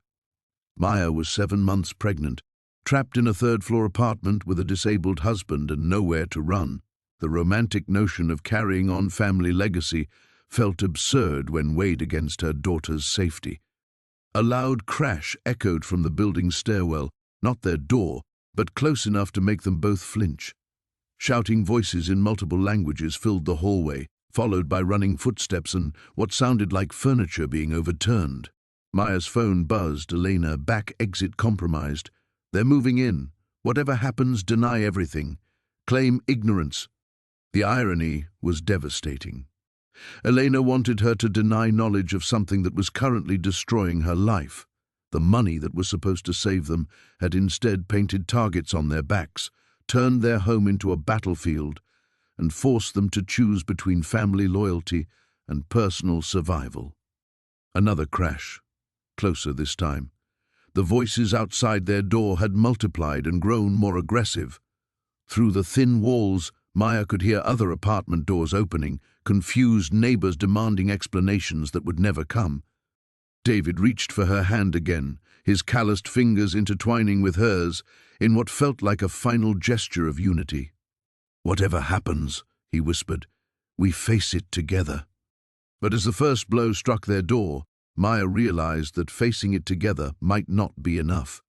Maya was 7 months pregnant, trapped in a third-floor apartment with a disabled husband and nowhere to run. The romantic notion of carrying on family legacy felt absurd when weighed against her daughter's safety. A loud crash echoed from the building's stairwell, not their door, but close enough to make them both flinch. Shouting voices in multiple languages filled the hallway, followed by running footsteps and what sounded like furniture being overturned. Maya's phone buzzed. Elena, back exit compromised. They're moving in. Whatever happens, deny everything. Claim ignorance. The irony was devastating. Elena wanted her to deny knowledge of something that was currently destroying her life. The money that was supposed to save them had instead painted targets on their backs, turned their home into a battlefield, and forced them to choose between family loyalty and personal survival. Another crash. Closer this time. The voices outside their door had multiplied and grown more aggressive. Through the thin walls, Maya could hear other apartment doors opening, confused neighbors demanding explanations that would never come. David reached for her hand again, his calloused fingers intertwining with hers in what felt like a final gesture of unity. "Whatever happens," he whispered, "we face it together." But as the first blow struck their door, Maya realized that facing it together might not be enough.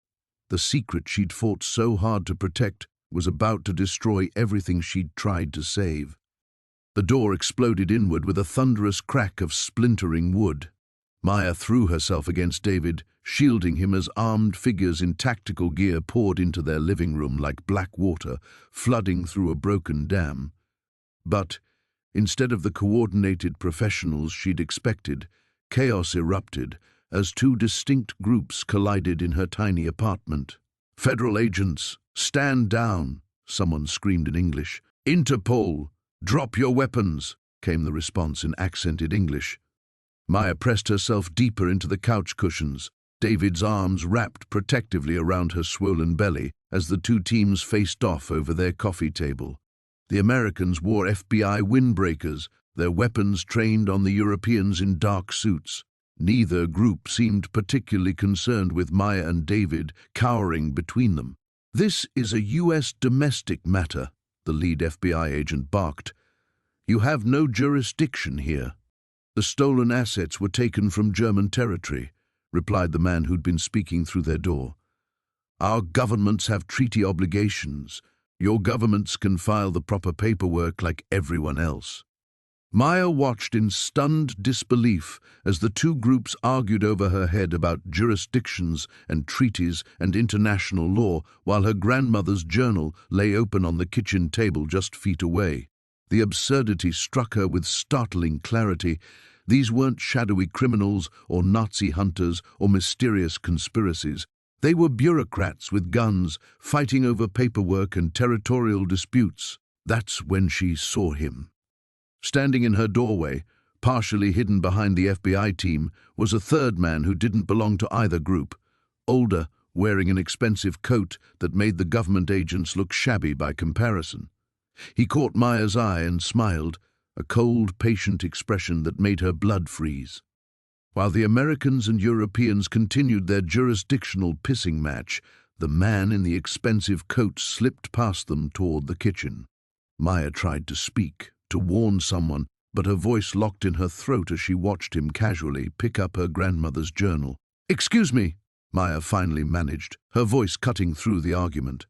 The secret she'd fought so hard to protect was about to destroy everything she'd tried to save. The door exploded inward with a thunderous crack of splintering wood. Maya threw herself against David, shielding him as armed figures in tactical gear poured into their living room like black water, flooding through a broken dam. But, instead of the coordinated professionals she'd expected, chaos erupted as two distinct groups collided in her tiny apartment. "Federal agents, stand down," someone screamed in English. "Interpol, drop your weapons," came the response in accented English. Maya pressed herself deeper into the couch cushions, David's arms wrapped protectively around her swollen belly as the two teams faced off over their coffee table. The Americans wore FBI windbreakers, their weapons trained on the Europeans in dark suits. Neither group seemed particularly concerned with Maya and David cowering between them. "This is a U.S. domestic matter," the lead FBI agent barked. "You have no jurisdiction here." "The stolen assets were taken from German territory," replied the man who'd been speaking through their door. "Our governments have treaty obligations. Your governments can file the proper paperwork like everyone else." Maya watched in stunned disbelief as the two groups argued over her head about jurisdictions and treaties and international law while her grandmother's journal lay open on the kitchen table just feet away. The absurdity struck her with startling clarity. These weren't shadowy criminals or Nazi hunters or mysterious conspiracies. They were bureaucrats with guns, fighting over paperwork and territorial disputes. That's when she saw him. Standing in her doorway, partially hidden behind the FBI team, was a third man who didn't belong to either group. Older, wearing an expensive coat that made the government agents look shabby by comparison. He caught Maya's eye and smiled, a cold, patient expression that made her blood freeze. While the Americans and Europeans continued their jurisdictional pissing match, the man in the expensive coat slipped past them toward the kitchen. Maya tried to speak, to warn someone, but her voice locked in her throat as she watched him casually pick up her grandmother's journal. "Excuse me," Maya finally managed, her voice cutting through the argument.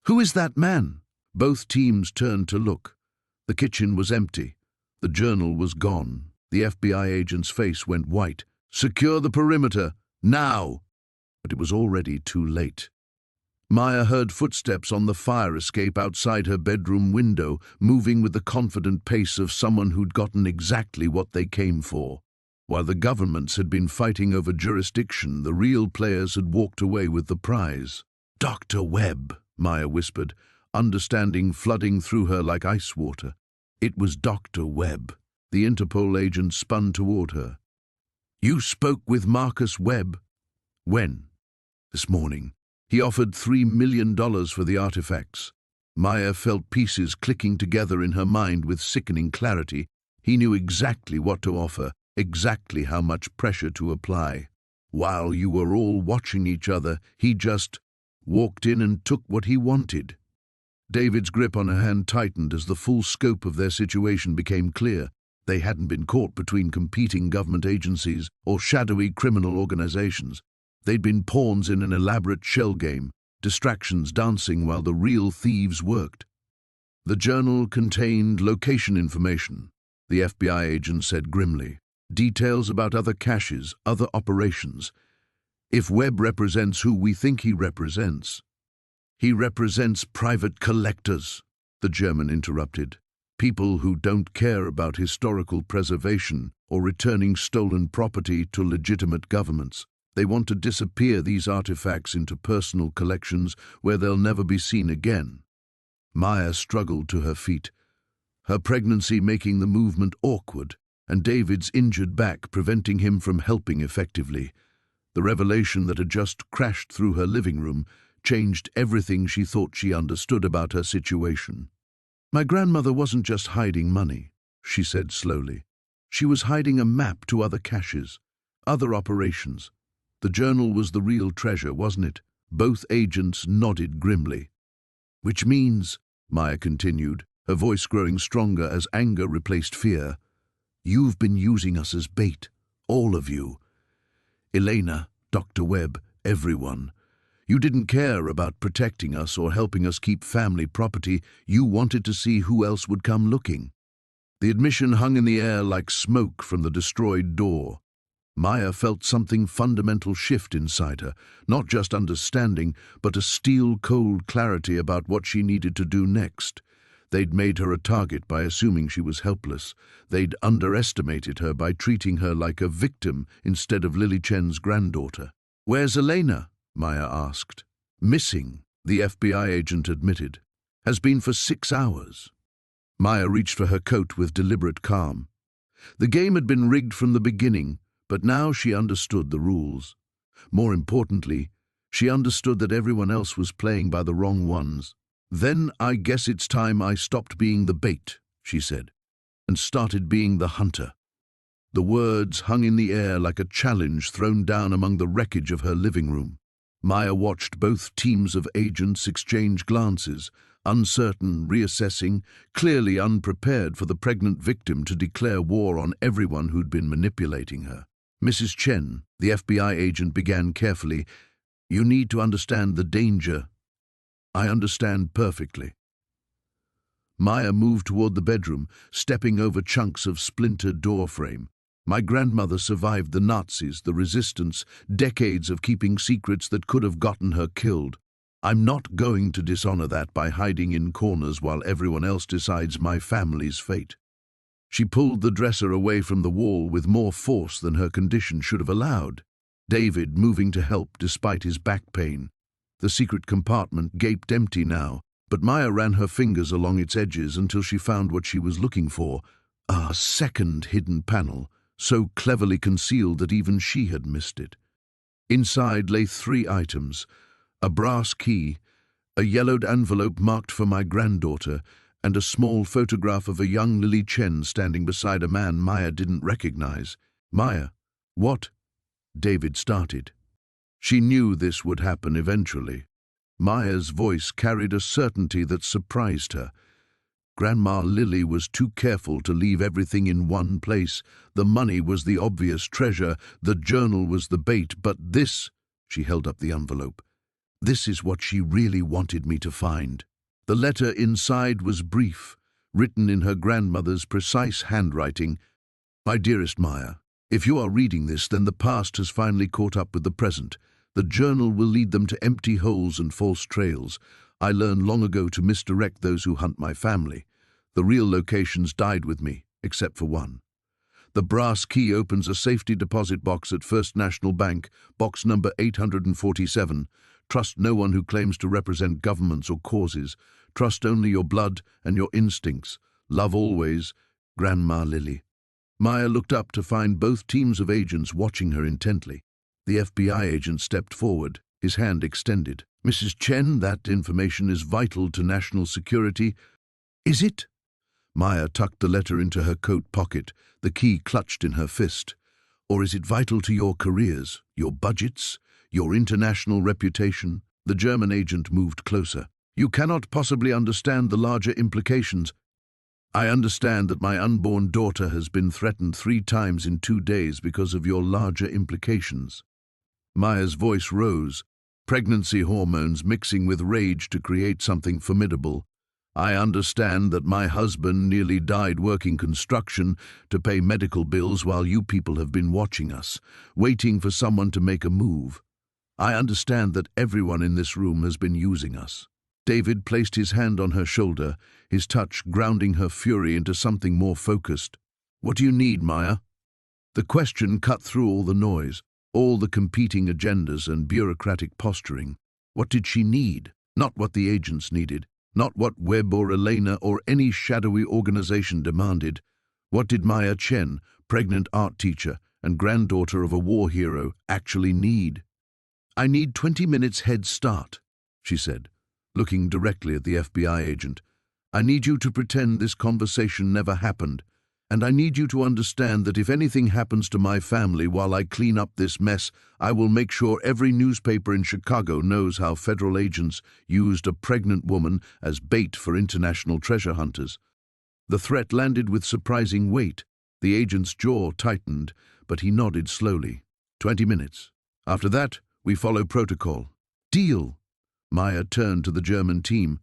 "Who is that man?" Both teams turned to look. The kitchen was empty. The journal was gone. The FBI agent's face went white. "Secure the perimeter, now!" But it was already too late. Maya heard footsteps on the fire escape outside her bedroom window, moving with the confident pace of someone who'd gotten exactly what they came for. While the governments had been fighting over jurisdiction, the real players had walked away with the prize. "Dr. Webb," Maya whispered, understanding flooding through her like ice water. It was Dr. Webb. The Interpol agent spun toward her. "You spoke with Marcus Webb?" "When?" "This morning. He offered $3 million for the artifacts." Maya felt pieces clicking together in her mind with sickening clarity. He knew exactly what to offer, exactly how much pressure to apply. While you were all watching each other, he just walked in and took what he wanted. David's grip on her hand tightened as the full scope of their situation became clear. They hadn't been caught between competing government agencies or shadowy criminal organizations. They'd been pawns in an elaborate shell game, distractions dancing while the real thieves worked. The journal contained location information, the FBI agent said grimly. Details about other caches, other operations. If Webb represents who we think he represents private collectors, the German interrupted. People who don't care about historical preservation or returning stolen property to legitimate governments. They want to disappear these artifacts into personal collections where they'll never be seen again. Maya struggled to her feet, her pregnancy making the movement awkward, and David's injured back preventing him from helping effectively. The revelation that had just crashed through her living room changed everything she thought she understood about her situation. My grandmother wasn't just hiding money, she said slowly. She was hiding a map to other caches, other operations. The journal was the real treasure, wasn't it? Both agents nodded grimly. Which means, Maya continued, her voice growing stronger as anger replaced fear, you've been using us as bait, all of you. Elena, Dr. Webb, everyone. You didn't care about protecting us or helping us keep family property. You wanted to see who else would come looking. The admission hung in the air like smoke from the destroyed door. Maya felt something fundamental shift inside her, not just understanding, but a steel-cold clarity about what she needed to do next. They'd made her a target by assuming she was helpless. They'd underestimated her by treating her like a victim instead of Lily Chen's granddaughter. Where's Elena? Maya asked. Missing, the FBI agent admitted. Has been for 6 hours. Maya reached for her coat with deliberate calm. The game had been rigged from the beginning, but now she understood the rules. More importantly, she understood that everyone else was playing by the wrong ones. Then I guess it's time I stopped being the bait, she said, and started being the hunter. The words hung in the air like a challenge thrown down among the wreckage of her living room. Maya watched both teams of agents exchange glances, uncertain, reassessing, clearly unprepared for the pregnant victim to declare war on everyone who'd been manipulating her. Mrs. Chen, the FBI agent, began carefully, you need to understand the danger. I understand perfectly. Maya moved toward the bedroom, stepping over chunks of splintered door frame. My grandmother survived the Nazis, the resistance, decades of keeping secrets that could have gotten her killed. I'm not going to dishonor that by hiding in corners while everyone else decides my family's fate. She pulled the dresser away from the wall with more force than her condition should have allowed. David moving to help despite his back pain. The secret compartment gaped empty now, but Maya ran her fingers along its edges until she found what she was looking for, a second hidden panel, so cleverly concealed that even she had missed it. Inside lay 3 items, a brass key, a yellowed envelope marked for my granddaughter, and a small photograph of a young Lily Chen standing beside a man Maya didn't recognize. Maya, what? David started. She knew this would happen eventually. Maya's voice carried a certainty that surprised her. Grandma Lily was too careful to leave everything in one place. The money was the obvious treasure, the journal was the bait, but this, she held up the envelope, this is what she really wanted me to find. The letter inside was brief, written in her grandmother's precise handwriting. My dearest Maya, if you are reading this, then the past has finally caught up with the present. The journal will lead them to empty holes and false trails. I learned long ago to misdirect those who hunt my family. The real locations died with me, except for one. The brass key opens a safety deposit box at First National Bank, box number 847. Trust no one who claims to represent governments or causes. Trust only your blood and your instincts. Love always, Grandma Lily. Maya looked up to find both teams of agents watching her intently. The FBI agent stepped forward, his hand extended. Mrs. Chen, that information is vital to national security. Is it? Maya tucked the letter into her coat pocket, the key clutched in her fist. Or is it vital to your careers, your budgets, your international reputation? The German agent moved closer. You cannot possibly understand the larger implications. I understand that my unborn daughter has been threatened 3 times in 2 days because of your larger implications. Maya's voice rose, pregnancy hormones mixing with rage to create something formidable. I understand that my husband nearly died working construction to pay medical bills while you people have been watching us, waiting for someone to make a move. I understand that everyone in this room has been using us." David placed his hand on her shoulder, his touch grounding her fury into something more focused. "What do you need, Maya?" The question cut through all the noise, all the competing agendas and bureaucratic posturing. What did she need? Not what the agents needed, not what Webb or Elena or any shadowy organization demanded. What did Maya Chen, pregnant art teacher and granddaughter of a war hero, actually need? "I need 20 minutes head start," she said, looking directly at the FBI agent. "I need you to pretend this conversation never happened, and I need you to understand that if anything happens to my family while I clean up this mess, I will make sure every newspaper in Chicago knows how federal agents used a pregnant woman as bait for international treasure hunters." The threat landed with surprising weight. The agent's jaw tightened, but he nodded slowly. 20 minutes. After that, we follow protocol." "Deal." Maya turned to the German team.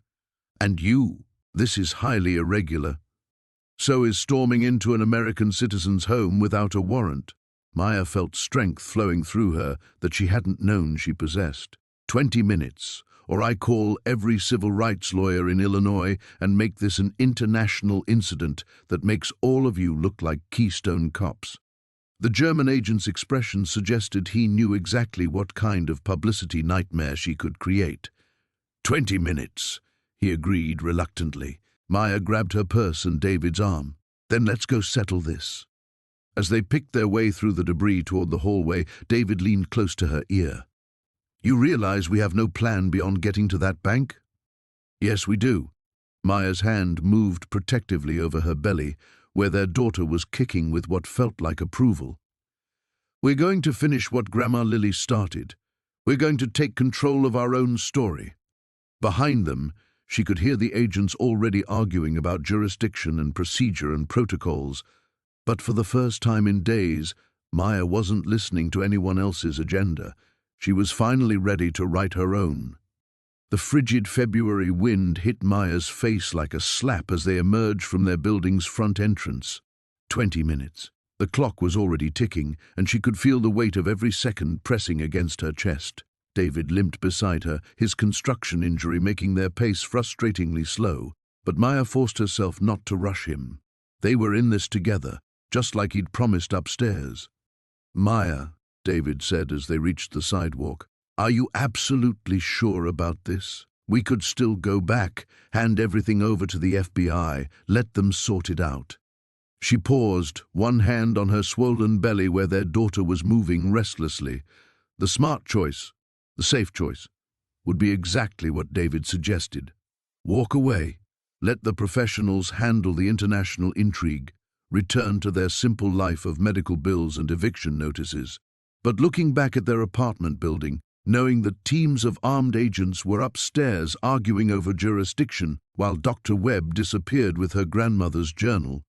"And you, this is highly irregular. So is storming into an American citizen's home without a warrant." Maya felt strength flowing through her that she hadn't known she possessed. 20 minutes, or I call every civil rights lawyer in Illinois and make this an international incident that makes all of you look like Keystone cops. The German agent's expression suggested he knew exactly what kind of publicity nightmare she could create. 20 minutes, he agreed reluctantly. Maya grabbed her purse and David's arm. "Then let's go settle this." As they picked their way through the debris toward the hallway, David leaned close to her ear. "You realize we have no plan beyond getting to that bank?" "Yes, we do." Maya's hand moved protectively over her belly, where their daughter was kicking with what felt like approval. "We're going to finish what Grandma Lily started. We're going to take control of our own story." Behind them, she could hear the agents already arguing about jurisdiction and procedure and protocols. But for the first time in days, Maya wasn't listening to anyone else's agenda. She was finally ready to write her own. The frigid February wind hit Maya's face like a slap as they emerged from their building's front entrance. 20 minutes. The clock was already ticking, and she could feel the weight of every second pressing against her chest. David limped beside her, his construction injury making their pace frustratingly slow, but Maya forced herself not to rush him. They were in this together, just like he'd promised upstairs. "Maya," David said as they reached the sidewalk, "are you absolutely sure about this? We could still go back, hand everything over to the FBI, let them sort it out." She paused, one hand on her swollen belly where their daughter was moving restlessly. The smart choice, the safe choice, would be exactly what David suggested. Walk away, let the professionals handle the international intrigue, return to their simple life of medical bills and eviction notices. But looking back at their apartment building, knowing that teams of armed agents were upstairs arguing over jurisdiction while Dr. Webb disappeared with her grandmother's journal,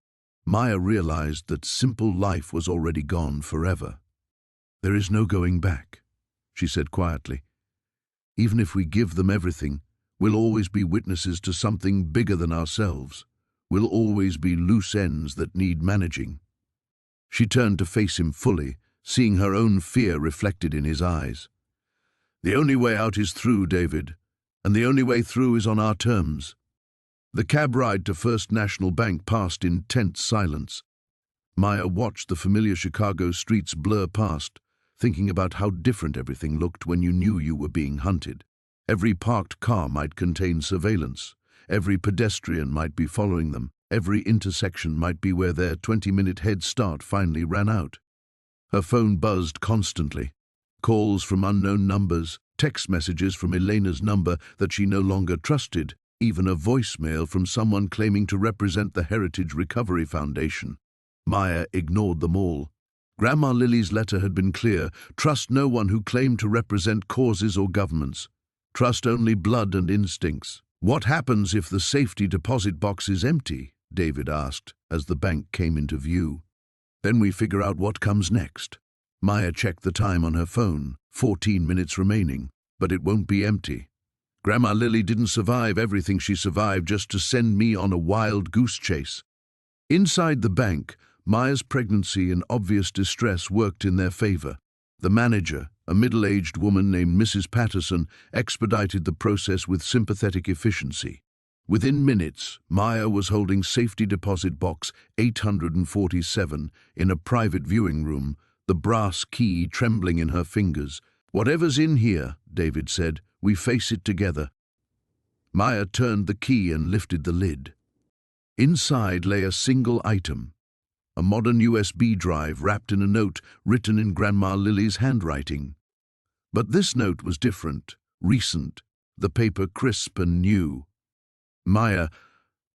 Maya realized that simple life was already gone forever. "There is no going back," she said quietly. "Even if we give them everything, we'll always be witnesses to something bigger than ourselves. We'll always be loose ends that need managing." She turned to face him fully, seeing her own fear reflected in his eyes. "The only way out is through, David, and the only way through is on our terms." The cab ride to First National Bank passed in tense silence. Maya watched the familiar Chicago streets blur past, thinking about how different everything looked when you knew you were being hunted. Every parked car might contain surveillance. Every pedestrian might be following them. Every intersection might be where their 20-minute head start finally ran out. Her phone buzzed constantly. Calls from unknown numbers, text messages from Elena's number that she no longer trusted, even a voicemail from someone claiming to represent the Heritage Recovery Foundation. Maya ignored them all. Grandma Lily's letter had been clear: trust no one who claimed to represent causes or governments. Trust only blood and instincts. "What happens if the safety deposit box is empty?" David asked, as the bank came into view. "Then we figure out what comes next." Maya checked the time on her phone, 14 minutes remaining, but it won't be empty. Grandma Lily didn't survive everything she survived just to send me on a wild goose chase. Inside the bank, Maya's pregnancy and obvious distress worked in their favor. The manager, a middle-aged woman named Mrs. Patterson, expedited the process with sympathetic efficiency. Within minutes, Maya was holding safety deposit box 847 in a private viewing room, the brass key trembling in her fingers. "Whatever's in here," David said, "we face it together." Maya turned the key and lifted the lid. Inside lay a single item, a modern USB drive wrapped in a note written in Grandma Lily's handwriting. But this note was different, recent, the paper crisp and new. "Maya,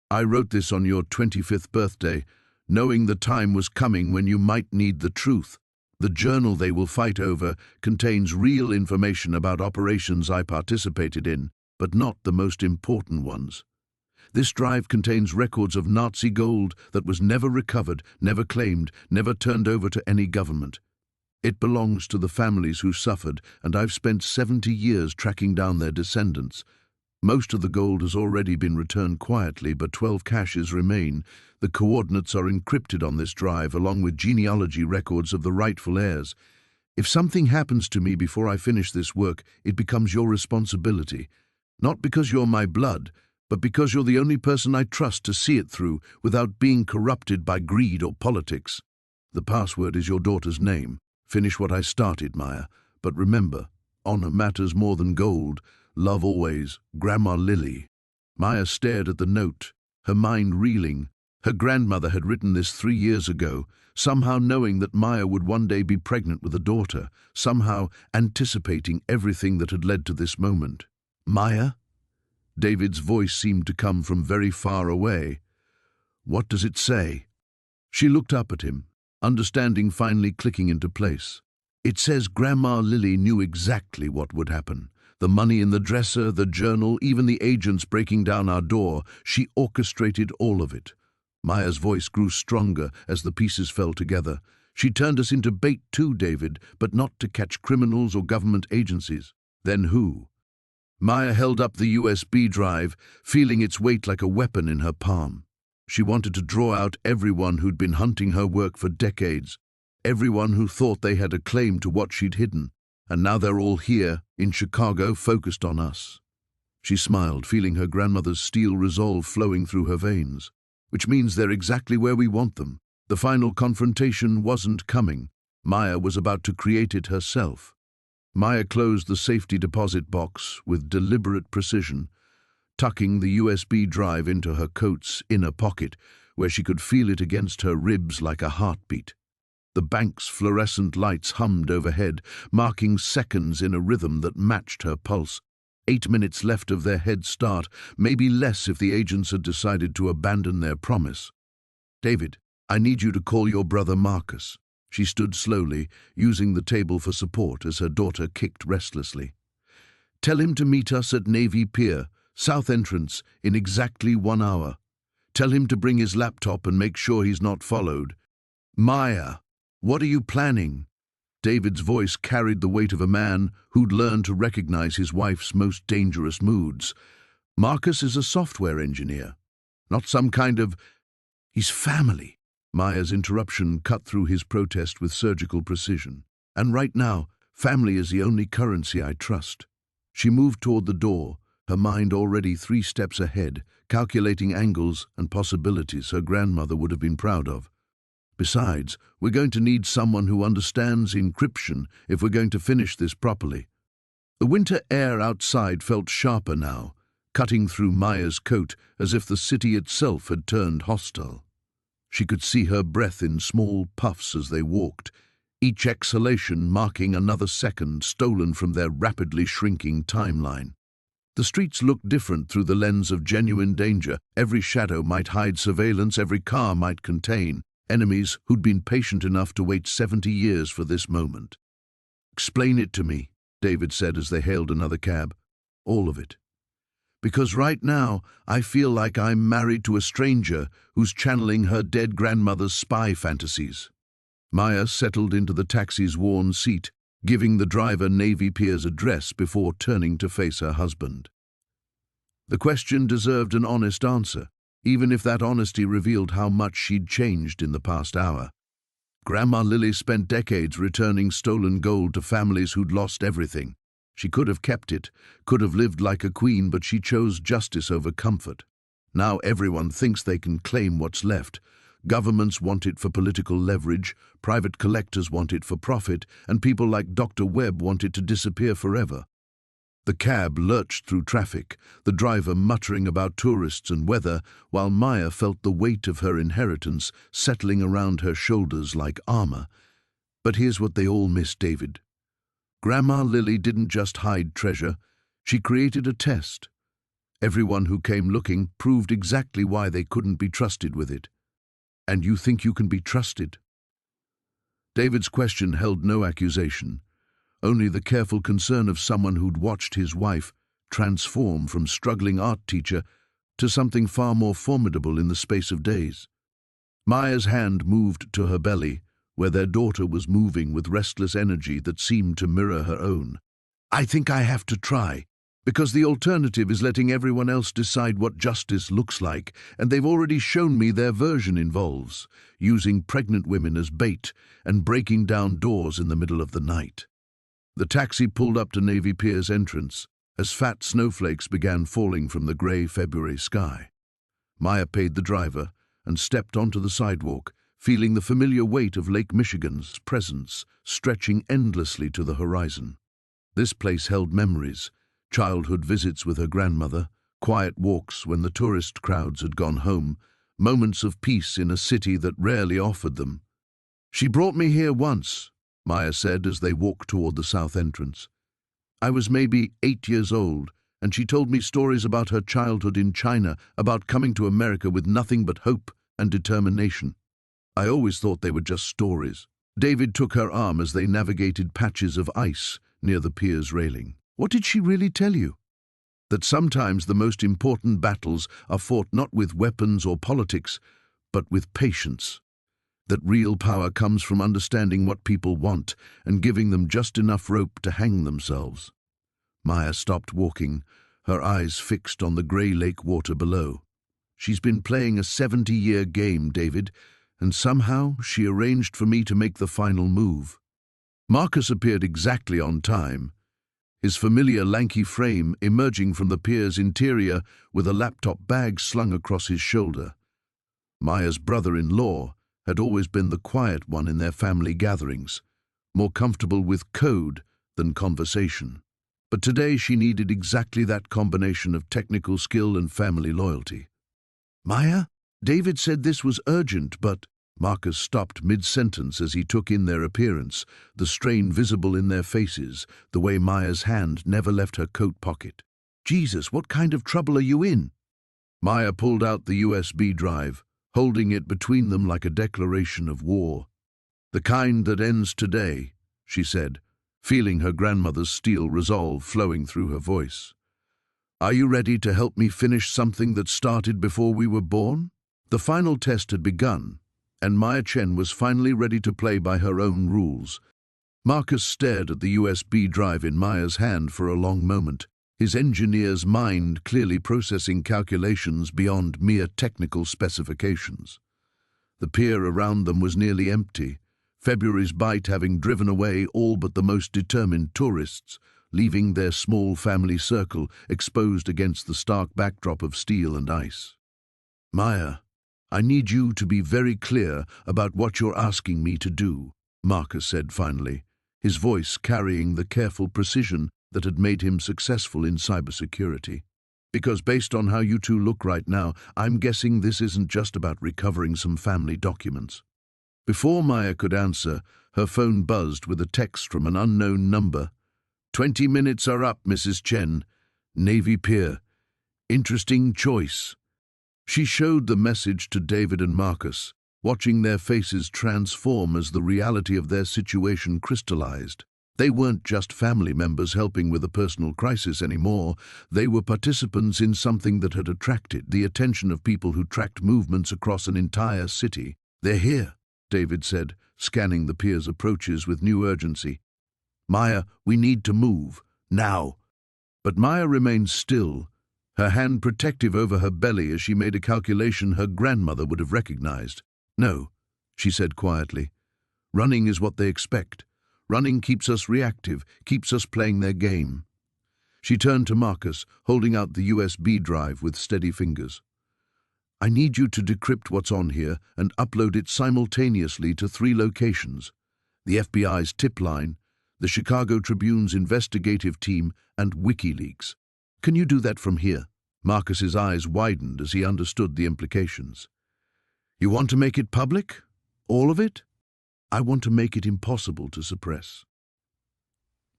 I wrote this on your 25th birthday, knowing the time was coming when you might need the truth. The journal they will fight over contains real information about operations I participated in, but not the most important ones. This drive contains records of Nazi gold that was never recovered, never claimed, never turned over to any government. It belongs to the families who suffered, and I've spent 70 years tracking down their descendants. Most of the gold has already been returned quietly, but 12 caches remain. The coordinates are encrypted on this drive, along with genealogy records of the rightful heirs. If something happens to me before I finish this work, it becomes your responsibility. Not because you're my blood, but because you're the only person I trust to see it through without being corrupted by greed or politics. The password is your daughter's name. Finish what I started, Maya. But remember, honor matters more than gold. Love always, Grandma Lily." Maya stared at the note, her mind reeling. Her grandmother had written this 3 years ago, somehow knowing that Maya would one day be pregnant with a daughter, somehow anticipating everything that had led to this moment. "Maya?" David's voice seemed to come from very far away. "What does it say?" She looked up at him, understanding finally clicking into place. "It says Grandma Lily knew exactly what would happen. The money in the dresser, the journal, even the agents breaking down our door, she orchestrated all of it." Maya's voice grew stronger as the pieces fell together. "She turned us into bait too, David, but not to catch criminals or government agencies." "Then who?" Maya held up the USB drive, feeling its weight like a weapon in her palm. She wanted to draw out everyone who'd been hunting her work for decades, everyone who thought they had a claim to what she'd hidden. And now they're all here, in Chicago, focused on us. She smiled, feeling her grandmother's steel resolve flowing through her veins. "Which means they're exactly where we want them." The final confrontation wasn't coming. Maya was about to create it herself. Maya closed the safety deposit box with deliberate precision, tucking the USB drive into her coat's inner pocket, where she could feel it against her ribs like a heartbeat. The bank's fluorescent lights hummed overhead, marking seconds in a rhythm that matched her pulse. 8 minutes left of their head start, maybe less if the agents had decided to abandon their promise. "David, I need you to call your brother Marcus." She stood slowly, using the table for support as her daughter kicked restlessly. "Tell him to meet us at Navy Pier, South Entrance, in exactly 1 hour. Tell him to bring his laptop and make sure he's not followed." "Maya, what are you planning?" David's voice carried the weight of a man who'd learned to recognize his wife's most dangerous moods. "Marcus is a software engineer, not some kind of... He's family." Maya's interruption cut through his protest with surgical precision. "And right now, family is the only currency I trust." She moved toward the door, her mind already 3 steps ahead, calculating angles and possibilities her grandmother would have been proud of. "Besides, we're going to need someone who understands encryption if we're going to finish this properly." The winter air outside felt sharper now, cutting through Maya's coat as if the city itself had turned hostile. She could see her breath in small puffs as they walked, each exhalation marking another second stolen from their rapidly shrinking timeline. The streets looked different through the lens of genuine danger. Every shadow might hide surveillance, every car might contain enemies who'd been patient enough to wait 70 years for this moment. "Explain it to me," David said as they hailed another cab. "All of it. Because right now, I feel like I'm married to a stranger who's channeling her dead grandmother's spy fantasies." Maya settled into the taxi's worn seat, giving the driver Navy Pier's address before turning to face her husband. The question deserved an honest answer, even if that honesty revealed how much she'd changed in the past hour. Grandma Lily spent decades returning stolen gold to families who'd lost everything. She could have kept it, could have lived like a queen, but she chose justice over comfort. Now everyone thinks they can claim what's left. Governments want it for political leverage, private collectors want it for profit, and people like Dr. Webb want it to disappear forever. The cab lurched through traffic, the driver muttering about tourists and weather, while Maya felt the weight of her inheritance settling around her shoulders like armor. But here's what they all missed, David. Grandma Lily didn't just hide treasure, she created a test. Everyone who came looking proved exactly why they couldn't be trusted with it. And you think you can be trusted? David's question held no accusation, only the careful concern of someone who'd watched his wife transform from struggling art teacher to something far more formidable in the space of days. Maya's hand moved to her belly, where their daughter was moving with restless energy that seemed to mirror her own. I think I have to try, because the alternative is letting everyone else decide what justice looks like, and they've already shown me their version involves using pregnant women as bait and breaking down doors in the middle of the night. The taxi pulled up to Navy Pier's entrance as fat snowflakes began falling from the grey February sky. Maya paid the driver and stepped onto the sidewalk, feeling the familiar weight of Lake Michigan's presence stretching endlessly to the horizon. This place held memories, childhood visits with her grandmother, quiet walks when the tourist crowds had gone home, moments of peace in a city that rarely offered them. She brought me here once, Maya said as they walked toward the south entrance. I was maybe 8 years old, and she told me stories about her childhood in China, about coming to America with nothing but hope and determination. I always thought they were just stories. David took her arm as they navigated patches of ice near the pier's railing. What did she really tell you? That sometimes the most important battles are fought not with weapons or politics, but with patience. That real power comes from understanding what people want and giving them just enough rope to hang themselves. Maya stopped walking, her eyes fixed on the grey lake water below. She's been playing a 70-year game, David, and somehow she arranged for me to make the final move. Marcus appeared exactly on time, his familiar lanky frame emerging from the pier's interior with a laptop bag slung across his shoulder. Maya's brother-in-law had always been the quiet one in their family gatherings, more comfortable with code than conversation. But today she needed exactly that combination of technical skill and family loyalty. Maya? David said this was urgent, but Marcus stopped mid-sentence as he took in their appearance, the strain visible in their faces, the way Maya's hand never left her coat pocket. Jesus, what kind of trouble are you in? Maya pulled out the USB drive, holding it between them like a declaration of war. The kind that ends today, she said, feeling her grandmother's steel resolve flowing through her voice. Are you ready to help me finish something that started before we were born? The final test had begun, and Maya Chen was finally ready to play by her own rules. Marcus stared at the USB drive in Maya's hand for a long moment, his engineer's mind clearly processing calculations beyond mere technical specifications. The pier around them was nearly empty, February's bite having driven away all but the most determined tourists, leaving their small family circle exposed against the stark backdrop of steel and ice. Maya, I need you to be very clear about what you're asking me to do, Marcus said finally, his voice carrying the careful precision that had made him successful in cybersecurity. Because based on how you two look right now, I'm guessing this isn't just about recovering some family documents. Before Maya could answer, her phone buzzed with a text from an unknown number. 20 minutes are up, Mrs. Chen. Navy Pier. Interesting choice. She showed the message to David and Marcus, watching their faces transform as the reality of their situation crystallized. They weren't just family members helping with a personal crisis anymore. They were participants in something that had attracted the attention of people who tracked movements across an entire city. They're here, David said, scanning the pier's approaches with new urgency. Maya, we need to move. Now. But Maya remained still, her hand protective over her belly as she made a calculation her grandmother would have recognized. "No," she said quietly. "Running is what they expect. Running keeps us reactive, keeps us playing their game." She turned to Marcus, holding out the USB drive with steady fingers. "I need you to decrypt what's on here and upload it simultaneously to 3 locations: the FBI's tip line, the Chicago Tribune's investigative team, and WikiLeaks. Can you do that from here?" Marcus's eyes widened as he understood the implications. "You want to make it public? All of it?" "I want to make it impossible to suppress."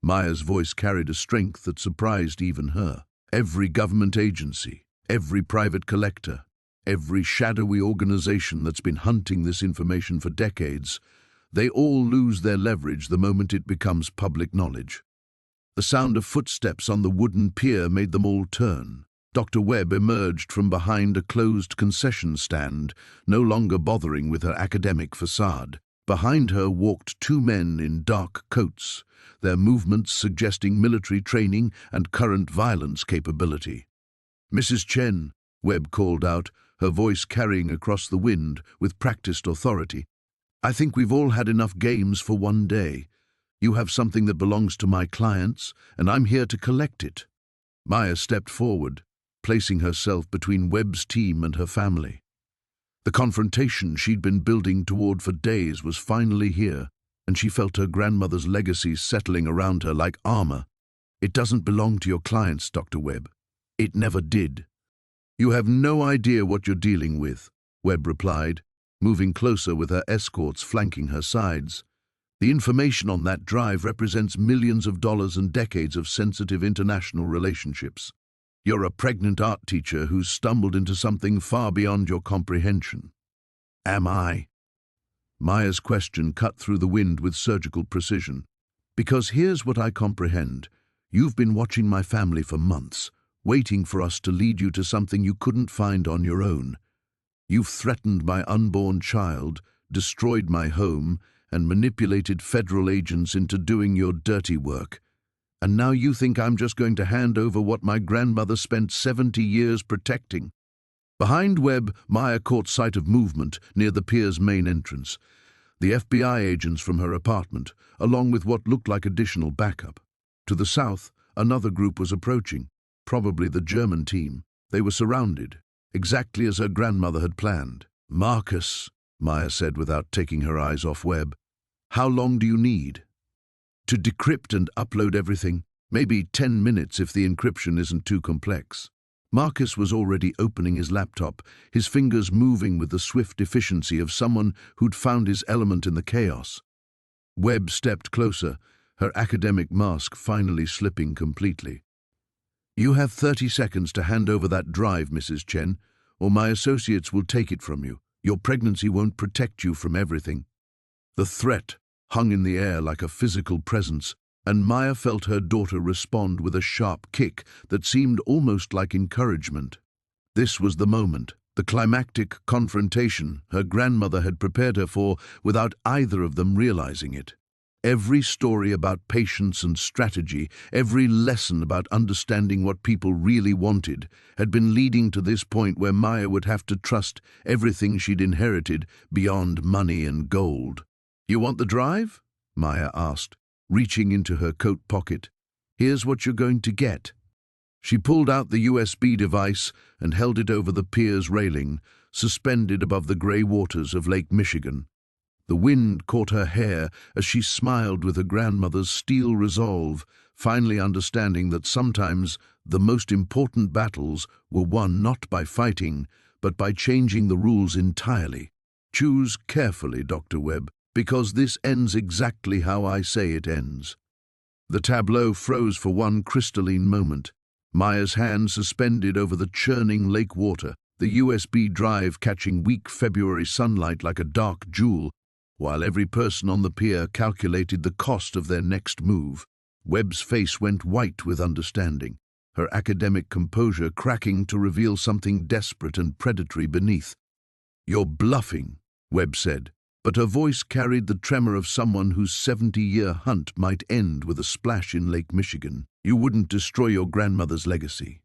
Maya's voice carried a strength that surprised even her. "Every government agency, every private collector, every shadowy organization that's been hunting this information for decades, they all lose their leverage the moment it becomes public knowledge." The sound of footsteps on the wooden pier made them all turn. Dr. Webb emerged from behind a closed concession stand, no longer bothering with her academic facade. Behind her walked 2 men in dark coats, their movements suggesting military training and current violence capability. "Mrs. Chen," Webb called out, her voice carrying across the wind with practiced authority, "I think we've all had enough games for one day. You have something that belongs to my clients, and I'm here to collect it." Maya stepped forward, placing herself between Webb's team and her family. The confrontation she'd been building toward for days was finally here, and she felt her grandmother's legacy settling around her like armor. "It doesn't belong to your clients, Dr. Webb. It never did." "You have no idea what you're dealing with," Webb replied, moving closer with her escorts flanking her sides. "The information on that drive represents millions of dollars and decades of sensitive international relationships. You're a pregnant art teacher who's stumbled into something far beyond your comprehension." "Am I?" Maya's question cut through the wind with surgical precision. "Because here's what I comprehend. You've been watching my family for months, waiting for us to lead you to something you couldn't find on your own. You've threatened my unborn child, destroyed my home, and manipulated federal agents into doing your dirty work. And now you think I'm just going to hand over what my grandmother spent 70 years protecting." Behind Webb, Maya caught sight of movement near the pier's main entrance. The FBI agents from her apartment, along with what looked like additional backup. To the south, another group was approaching, probably the German team. They were surrounded, exactly as her grandmother had planned. "Marcus," Maya said without taking her eyes off Webb, "how long do you need?" "To decrypt and upload everything, maybe 10 minutes if the encryption isn't too complex." Marcus was already opening his laptop, his fingers moving with the swift efficiency of someone who'd found his element in the chaos. Webb stepped closer, her academic mask finally slipping completely. "You have 30 seconds to hand over that drive, Mrs. Chen, or my associates will take it from you. Your pregnancy won't protect you from everything." The threat hung in the air like a physical presence, and Maya felt her daughter respond with a sharp kick that seemed almost like encouragement. This was the moment, the climactic confrontation her grandmother had prepared her for without either of them realizing it. Every story about patience and strategy, every lesson about understanding what people really wanted, had been leading to this point where Maya would have to trust everything she'd inherited beyond money and gold. "You want the drive?" Maya asked, reaching into her coat pocket. "Here's what you're going to get." She pulled out the USB device and held it over the pier's railing, suspended above the grey waters of Lake Michigan. The wind caught her hair as she smiled with her grandmother's steel resolve, finally understanding that sometimes the most important battles were won not by fighting, but by changing the rules entirely. "Choose carefully, Dr. Webb, because this ends exactly how I say it ends." The tableau froze for one crystalline moment, Maya's hand suspended over the churning lake water, the USB drive catching weak February sunlight like a dark jewel, while every person on the pier calculated the cost of their next move. Webb's face went white with understanding, her academic composure cracking to reveal something desperate and predatory beneath. "You're bluffing," Webb said, but her voice carried the tremor of someone whose 70-year hunt might end with a splash in Lake Michigan. "You wouldn't destroy your grandmother's legacy."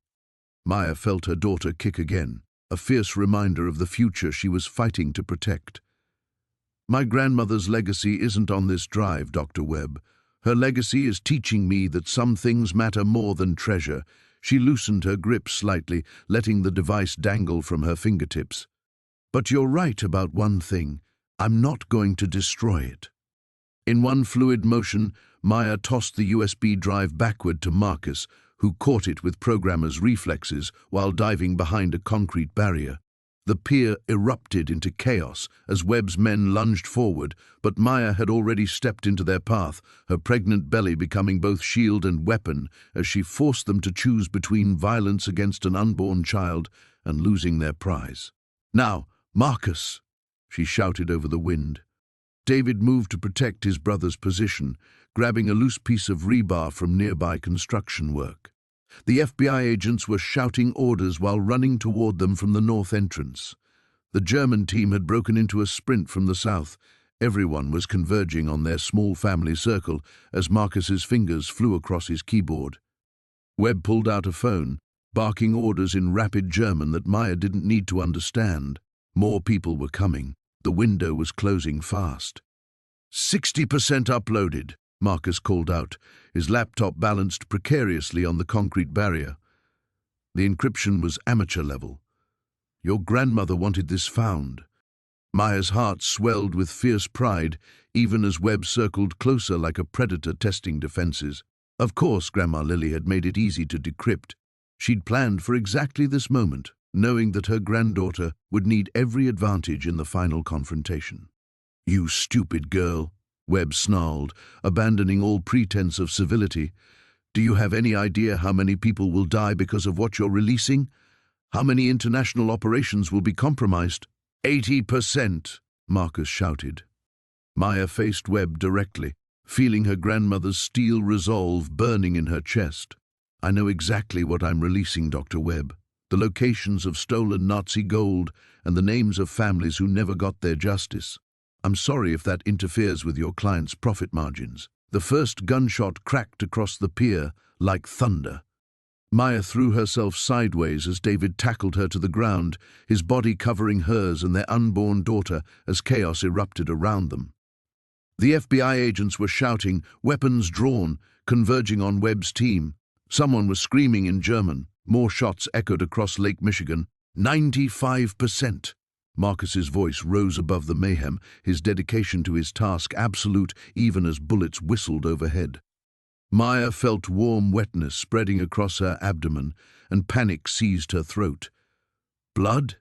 Maya felt her daughter kick again, a fierce reminder of the future she was fighting to protect. My grandmother's legacy isn't on this drive, Dr. Webb. Her legacy is teaching me that some things matter more than treasure. She loosened her grip slightly, letting the device dangle from her fingertips. But you're right about one thing. I'm not going to destroy it. In one fluid motion, Maya tossed the USB drive backward to Marcus, who caught it with programmer's reflexes while diving behind a concrete barrier. The pier erupted into chaos as Webb's men lunged forward, but Maya had already stepped into their path, her pregnant belly becoming both shield and weapon as she forced them to choose between violence against an unborn child and losing their prize. "Now, Marcus!" she shouted over the wind. David moved to protect his brother's position, grabbing a loose piece of rebar from nearby construction work. The FBI agents were shouting orders while running toward them from the north entrance. The German team had broken into a sprint from the south. Everyone was converging on their small family circle as Marcus's fingers flew across his keyboard. Webb pulled out a phone, barking orders in rapid German that Maya didn't need to understand. More people were coming. The window was closing fast. 60% uploaded, Marcus called out, his laptop balanced precariously on the concrete barrier. The encryption was amateur level. Your grandmother wanted this found. Maya's heart swelled with fierce pride, even as Webb circled closer like a predator testing defenses. Of course, Grandma Lily had made it easy to decrypt. She'd planned for exactly this moment, knowing that her granddaughter would need every advantage in the final confrontation. "You stupid girl," Webb snarled, abandoning all pretense of civility. "Do you have any idea how many people will die because of what you're releasing? How many international operations will be compromised?" 80%, Marcus shouted. Maya faced Webb directly, feeling her grandmother's steel resolve burning in her chest. "I know exactly what I'm releasing, Dr. Webb. The locations of stolen Nazi gold and the names of families who never got their justice. I'm sorry if that interferes with your client's profit margins." The first gunshot cracked across the pier like thunder. Maya threw herself sideways as David tackled her to the ground, his body covering hers and their unborn daughter as chaos erupted around them. The FBI agents were shouting, weapons drawn, converging on Webb's team. Someone was screaming in German. More shots echoed across Lake Michigan. 95%. Marcus's voice rose above the mayhem, his dedication to his task absolute even as bullets whistled overhead. Maya felt warm wetness spreading across her abdomen, and panic seized her throat. Blood?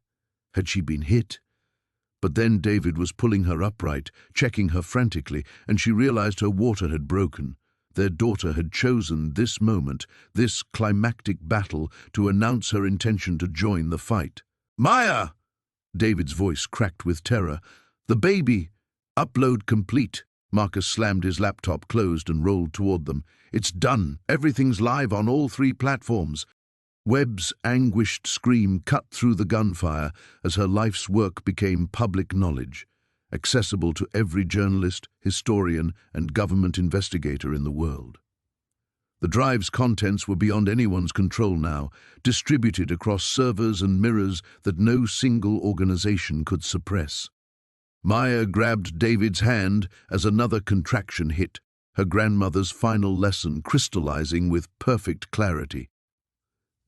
Had she been hit? But then David was pulling her upright, checking her frantically, and she realized her water had broken. Their daughter had chosen this moment, this climactic battle, to announce her intention to join the fight. "Maya!" David's voice cracked with terror. "The baby!" "Upload complete." Marcus slammed his laptop closed and rolled toward them. "It's done. Everything's live on all 3 platforms." Webb's anguished scream cut through the gunfire as her life's work became public knowledge, accessible to every journalist, historian, and government investigator in the world. The drive's contents were beyond anyone's control now, distributed across servers and mirrors that no single organization could suppress. Maya grabbed David's hand as another contraction hit, her grandmother's final lesson crystallizing with perfect clarity.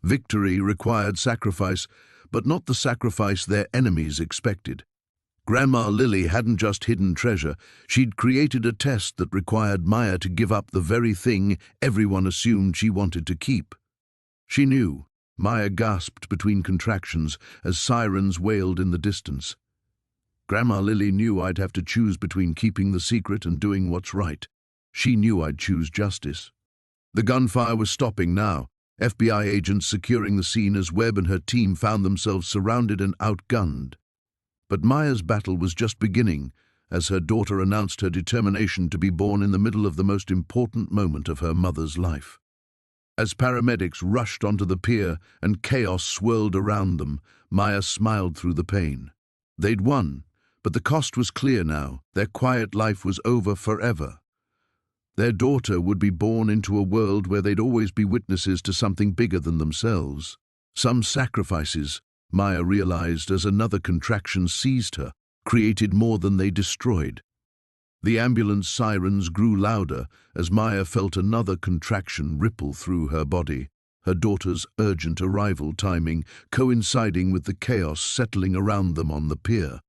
Victory required sacrifice, but not the sacrifice their enemies expected. Grandma Lily hadn't just hidden treasure, she'd created a test that required Maya to give up the very thing everyone assumed she wanted to keep. She knew. Maya gasped between contractions as sirens wailed in the distance. Grandma Lily knew I'd have to choose between keeping the secret and doing what's right. She knew I'd choose justice. The gunfire was stopping now, FBI agents securing the scene as Webb and her team found themselves surrounded and outgunned. But Maya's battle was just beginning as her daughter announced her determination to be born in the middle of the most important moment of her mother's life. As paramedics rushed onto the pier and chaos swirled around them, Maya smiled through the pain. They'd won, but the cost was clear now. Their quiet life was over forever. Their daughter would be born into a world where they'd always be witnesses to something bigger than themselves. Some sacrifices, Maya realized as another contraction seized her, created more than they destroyed. The ambulance sirens grew louder as Maya felt another contraction ripple through her body, her daughter's urgent arrival timing coinciding with the chaos settling around them on the pier.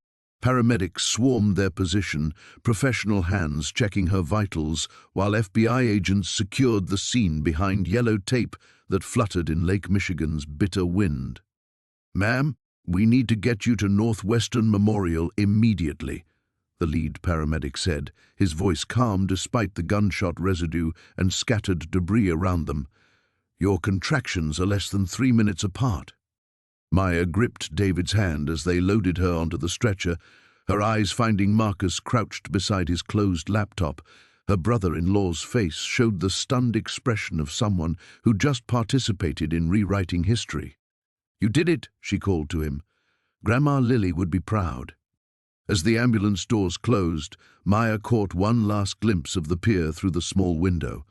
Paramedics swarmed their position, professional hands checking her vitals, while FBI agents secured the scene behind yellow tape that fluttered in Lake Michigan's bitter wind. "Ma'am, we need to get you to Northwestern Memorial immediately," the lead paramedic said, his voice calm despite the gunshot residue and scattered debris around them. "Your contractions are less than 3 minutes apart." Maya gripped David's hand as they loaded her onto the stretcher, her eyes finding Marcus crouched beside his closed laptop. Her brother-in-law's face showed the stunned expression of someone who just participated in rewriting history. "You did it," she called to him. "Grandma Lily would be proud." As the ambulance doors closed, Maya caught one last glimpse of the pier through the small window.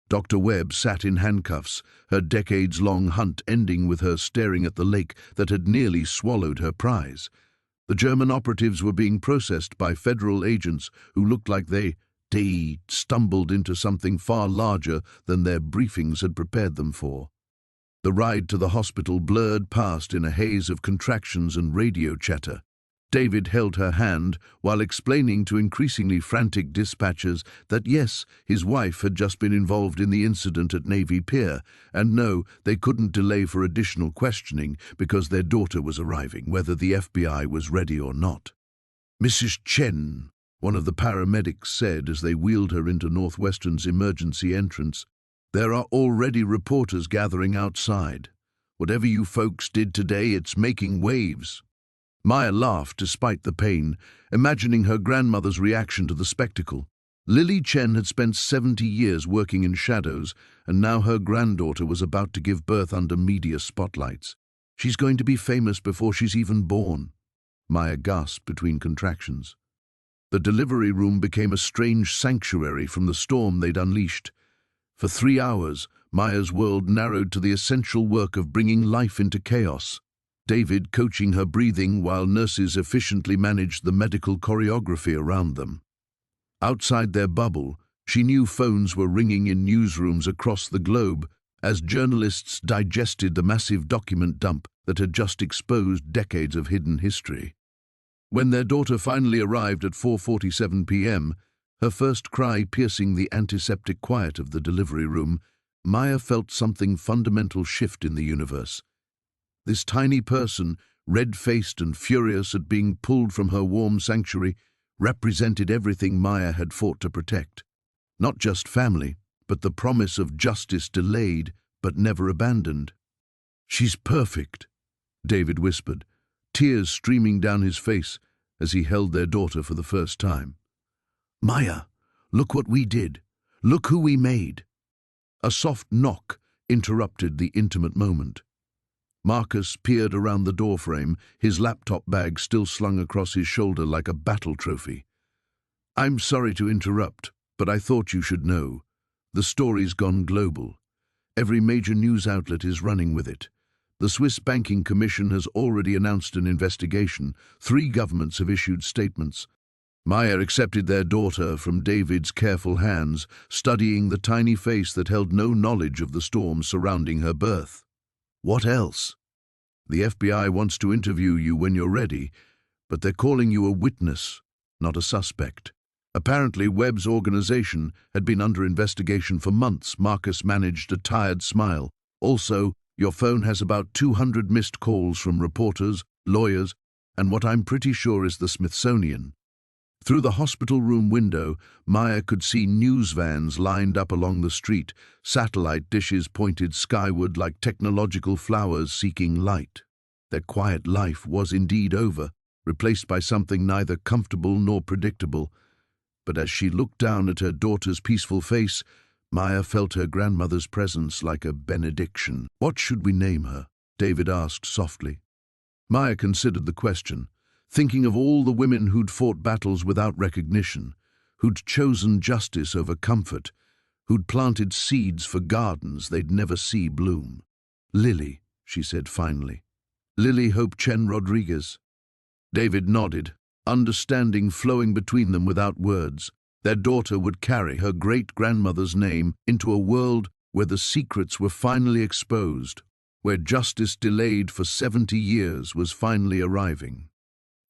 Dr. Webb sat in handcuffs, her decades-long hunt ending with her staring at the lake that had nearly swallowed her prize. The German operatives were being processed by federal agents who looked like they stumbled into something far larger than their briefings had prepared them for. The ride to the hospital blurred past in a haze of contractions and radio chatter. David held her hand while explaining to increasingly frantic dispatchers that yes, his wife had just been involved in the incident at Navy Pier, and no, they couldn't delay for additional questioning because their daughter was arriving, whether the FBI was ready or not. "Mrs. Chen," one of the paramedics said as they wheeled her into Northwestern's emergency entrance, "there are already reporters gathering outside. Whatever you folks did today, it's making waves." Maya laughed despite the pain, imagining her grandmother's reaction to the spectacle. Lily Chen had spent 70 years working in shadows, and now her granddaughter was about to give birth under media spotlights. "She's going to be famous before she's even born," Maya gasped between contractions. The delivery room became a strange sanctuary from the storm they'd unleashed. For 3 hours, Maya's world narrowed to the essential work of bringing life into chaos. David coaching her breathing while nurses efficiently managed the medical choreography around them. Outside their bubble, she knew phones were ringing in newsrooms across the globe as journalists digested the massive document dump that had just exposed decades of hidden history. When their daughter finally arrived at 4:47 p.m., her first cry piercing the antiseptic quiet of the delivery room, Maya felt something fundamental shift in the universe. This tiny person, red-faced and furious at being pulled from her warm sanctuary, represented everything Maya had fought to protect. Not just family, but the promise of justice delayed but never abandoned. "She's perfect," David whispered, tears streaming down his face as he held their daughter for the first time. "Maya, look what we did. Look who we made." A soft knock interrupted the intimate moment. Marcus peered around the doorframe, his laptop bag still slung across his shoulder like a battle trophy. "I'm sorry to interrupt, but I thought you should know. The story's gone global. Every major news outlet is running with it. The Swiss Banking Commission has already announced an investigation. 3 governments have issued statements." Maya accepted their daughter from David's careful hands, studying the tiny face that held no knowledge of the storm surrounding her birth. "What else?" "The FBI wants to interview you when you're ready, but they're calling you a witness, not a suspect." Apparently, Webb's organization had been under investigation for months. Marcus managed a tired smile. "Also, your phone has about 200 missed calls from reporters, lawyers, and what I'm pretty sure is the Smithsonian." Through the hospital room window, Maya could see news vans lined up along the street, satellite dishes pointed skyward like technological flowers seeking light. Their quiet life was indeed over, replaced by something neither comfortable nor predictable. But as she looked down at her daughter's peaceful face, Maya felt her grandmother's presence like a benediction. "What should we name her?" David asked softly. Maya considered the question, thinking of all the women who'd fought battles without recognition, who'd chosen justice over comfort, who'd planted seeds for gardens they'd never see bloom. "Lily," she said finally. "Lily Hope Chen Rodriguez." David nodded, understanding flowing between them without words. Their daughter would carry her great-grandmother's name into a world where the secrets were finally exposed, where justice delayed for 70 years was finally arriving.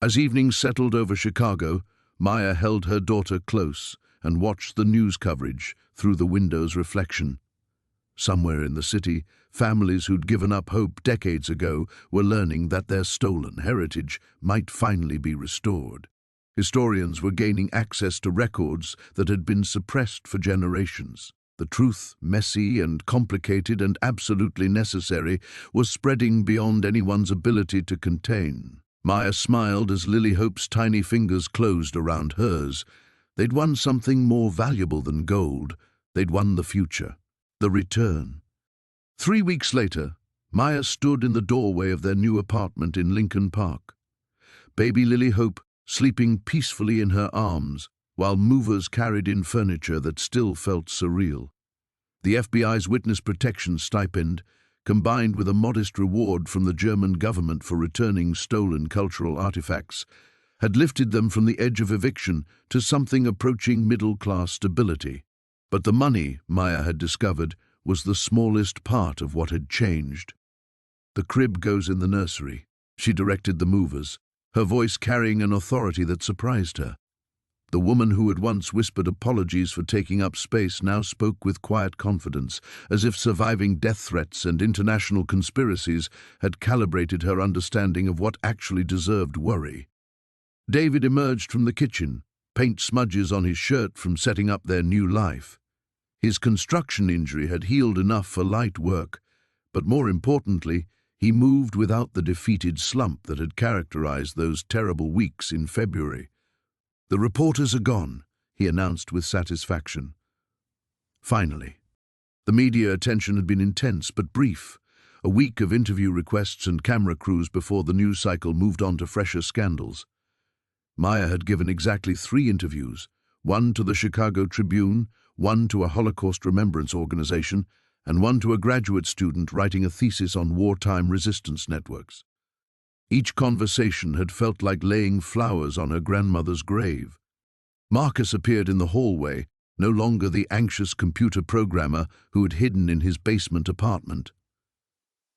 As evening settled over Chicago, Maya held her daughter close and watched the news coverage through the window's reflection. Somewhere in the city, families who'd given up hope decades ago were learning that their stolen heritage might finally be restored. Historians were gaining access to records that had been suppressed for generations. The truth, messy and complicated and absolutely necessary, was spreading beyond anyone's ability to contain. Maya smiled as Lily Hope's tiny fingers closed around hers. They'd won something more valuable than gold. They'd won the future. The return. 3 weeks later, Maya stood in the doorway of their new apartment in Lincoln Park. Baby Lily Hope sleeping peacefully in her arms, while movers carried in furniture that still felt surreal. The FBI's witness protection stipend, combined with a modest reward from the German government for returning stolen cultural artifacts, had lifted them from the edge of eviction to something approaching middle-class stability. But the money, Maya had discovered, was the smallest part of what had changed. "The crib goes in the nursery," she directed the movers, her voice carrying an authority that surprised her. The woman who had once whispered apologies for taking up space now spoke with quiet confidence, as if surviving death threats and international conspiracies had calibrated her understanding of what actually deserved worry. David emerged from the kitchen, paint smudges on his shirt from setting up their new life. His construction injury had healed enough for light work, but more importantly, he moved without the defeated slump that had characterized those terrible weeks in February. "The reporters are gone," he announced with satisfaction. Finally. The media attention had been intense but brief, a week of interview requests and camera crews before the news cycle moved on to fresher scandals. Maya had given exactly 3 interviews, one to the Chicago Tribune, one to a Holocaust remembrance organization, and one to a graduate student writing a thesis on wartime resistance networks. Each conversation had felt like laying flowers on her grandmother's grave. Marcus appeared in the hallway, no longer the anxious computer programmer who had hidden in his basement apartment.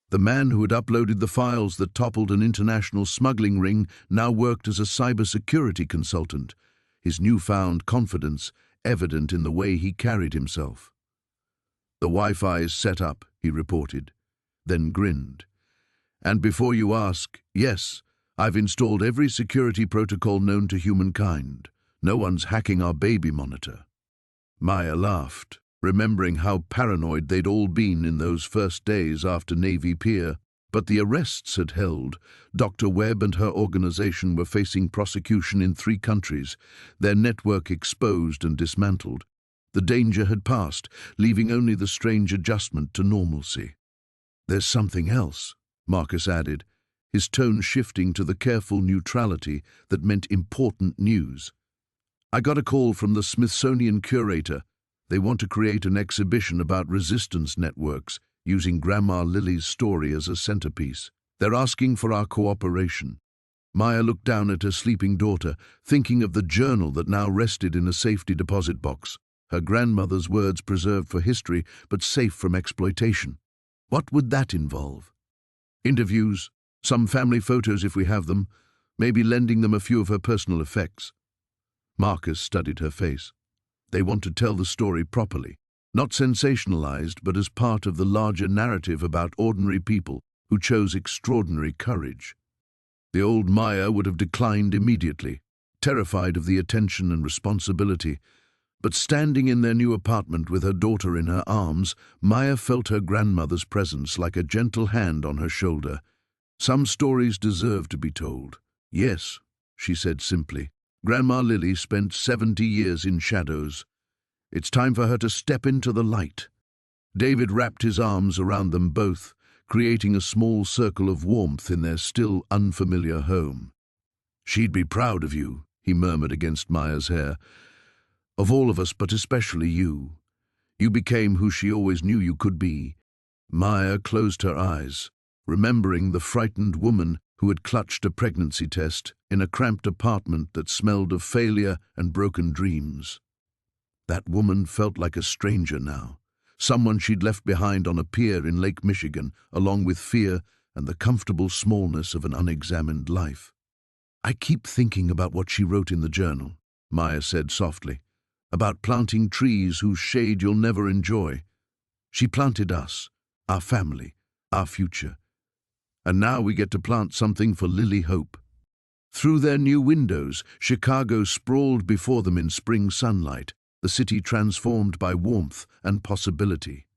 The man who had uploaded the files that toppled an international smuggling ring now worked as a cybersecurity consultant, his newfound confidence evident in the way he carried himself. "The Wi-Fi is set up," he reported, then grinned. "And before you ask, yes, I've installed every security protocol known to humankind. No one's hacking our baby monitor." Maya laughed, remembering how paranoid they'd all been in those first days after Navy Pier. But the arrests had held. Dr. Webb and her organization were facing prosecution in 3 countries, their network exposed and dismantled. The danger had passed, leaving only the strange adjustment to normalcy. "There's something else," Marcus added, his tone shifting to the careful neutrality that meant important news. "I got a call from the Smithsonian curator. They want to create an exhibition about resistance networks, using Grandma Lily's story as a centerpiece. They're asking for our cooperation." Maya looked down at her sleeping daughter, thinking of the journal that now rested in a safety deposit box, her grandmother's words preserved for history but safe from exploitation. What would that involve? Interviews, some family photos if we have them, maybe lending them a few of her personal effects. Marcus studied her face. They want to tell the story properly. Not sensationalized, but as part of the larger narrative about ordinary people who chose extraordinary courage. The old Maya would have declined immediately, terrified of the attention and responsibility. But standing in their new apartment with her daughter in her arms, Maya felt her grandmother's presence like a gentle hand on her shoulder. "Some stories deserve to be told." "Yes," she said simply. "Grandma Lily spent 70 years in shadows. It's time for her to step into the light." David wrapped his arms around them both, creating a small circle of warmth in their still unfamiliar home. "She'd be proud of you," he murmured against Maya's hair. "Of all of us, but especially you. You became who she always knew you could be." Maya closed her eyes, remembering the frightened woman who had clutched a pregnancy test in a cramped apartment that smelled of failure and broken dreams. That woman felt like a stranger now, someone she'd left behind on a pier in Lake Michigan, along with fear and the comfortable smallness of an unexamined life. "I keep thinking about what she wrote in the journal," Maya said softly, "about planting trees whose shade you'll never enjoy. She planted us, our family, our future. And now we get to plant something for Lily Hope." Through their new windows, Chicago sprawled before them in spring sunlight, the city transformed by warmth and possibility.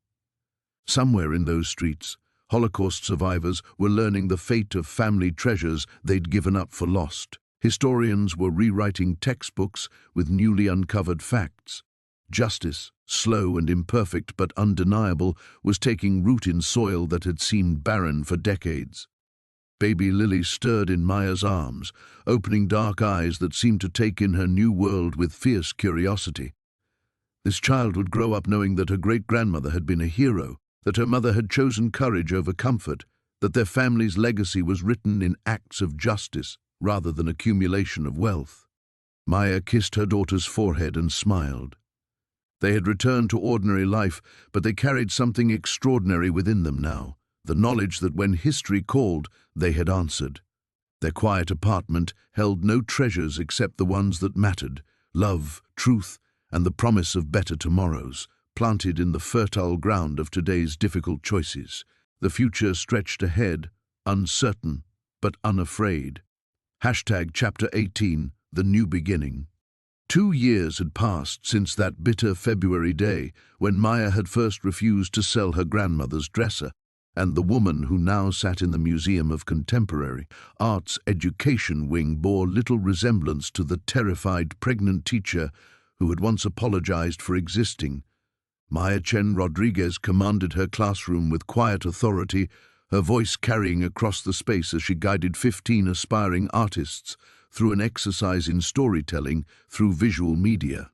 Somewhere in those streets, Holocaust survivors were learning the fate of family treasures they'd given up for lost. Historians were rewriting textbooks with newly uncovered facts. Justice, slow and imperfect but undeniable, was taking root in soil that had seemed barren for decades. Baby Lily stirred in Maya's arms, opening dark eyes that seemed to take in her new world with fierce curiosity. This child would grow up knowing that her great-grandmother had been a hero, that her mother had chosen courage over comfort, that their family's legacy was written in acts of justice rather than accumulation of wealth. Maya kissed her daughter's forehead and smiled. They had returned to ordinary life, but they carried something extraordinary within them now, the knowledge that when history called, they had answered. Their quiet apartment held no treasures except the ones that mattered: love, truth, and the promise of better tomorrows, planted in the fertile ground of today's difficult choices. The future stretched ahead, uncertain but unafraid. Chapter 18, The New Beginning. 2 years had passed since that bitter February day when Maya had first refused to sell her grandmother's dresser, and the woman who now sat in the Museum of Contemporary Art's education wing bore little resemblance to the terrified pregnant teacher who had once apologized for existing. Maya Chen Rodriguez commanded her classroom with quiet authority, her voice carrying across the space as she guided 15 aspiring artists through an exercise in storytelling through visual media.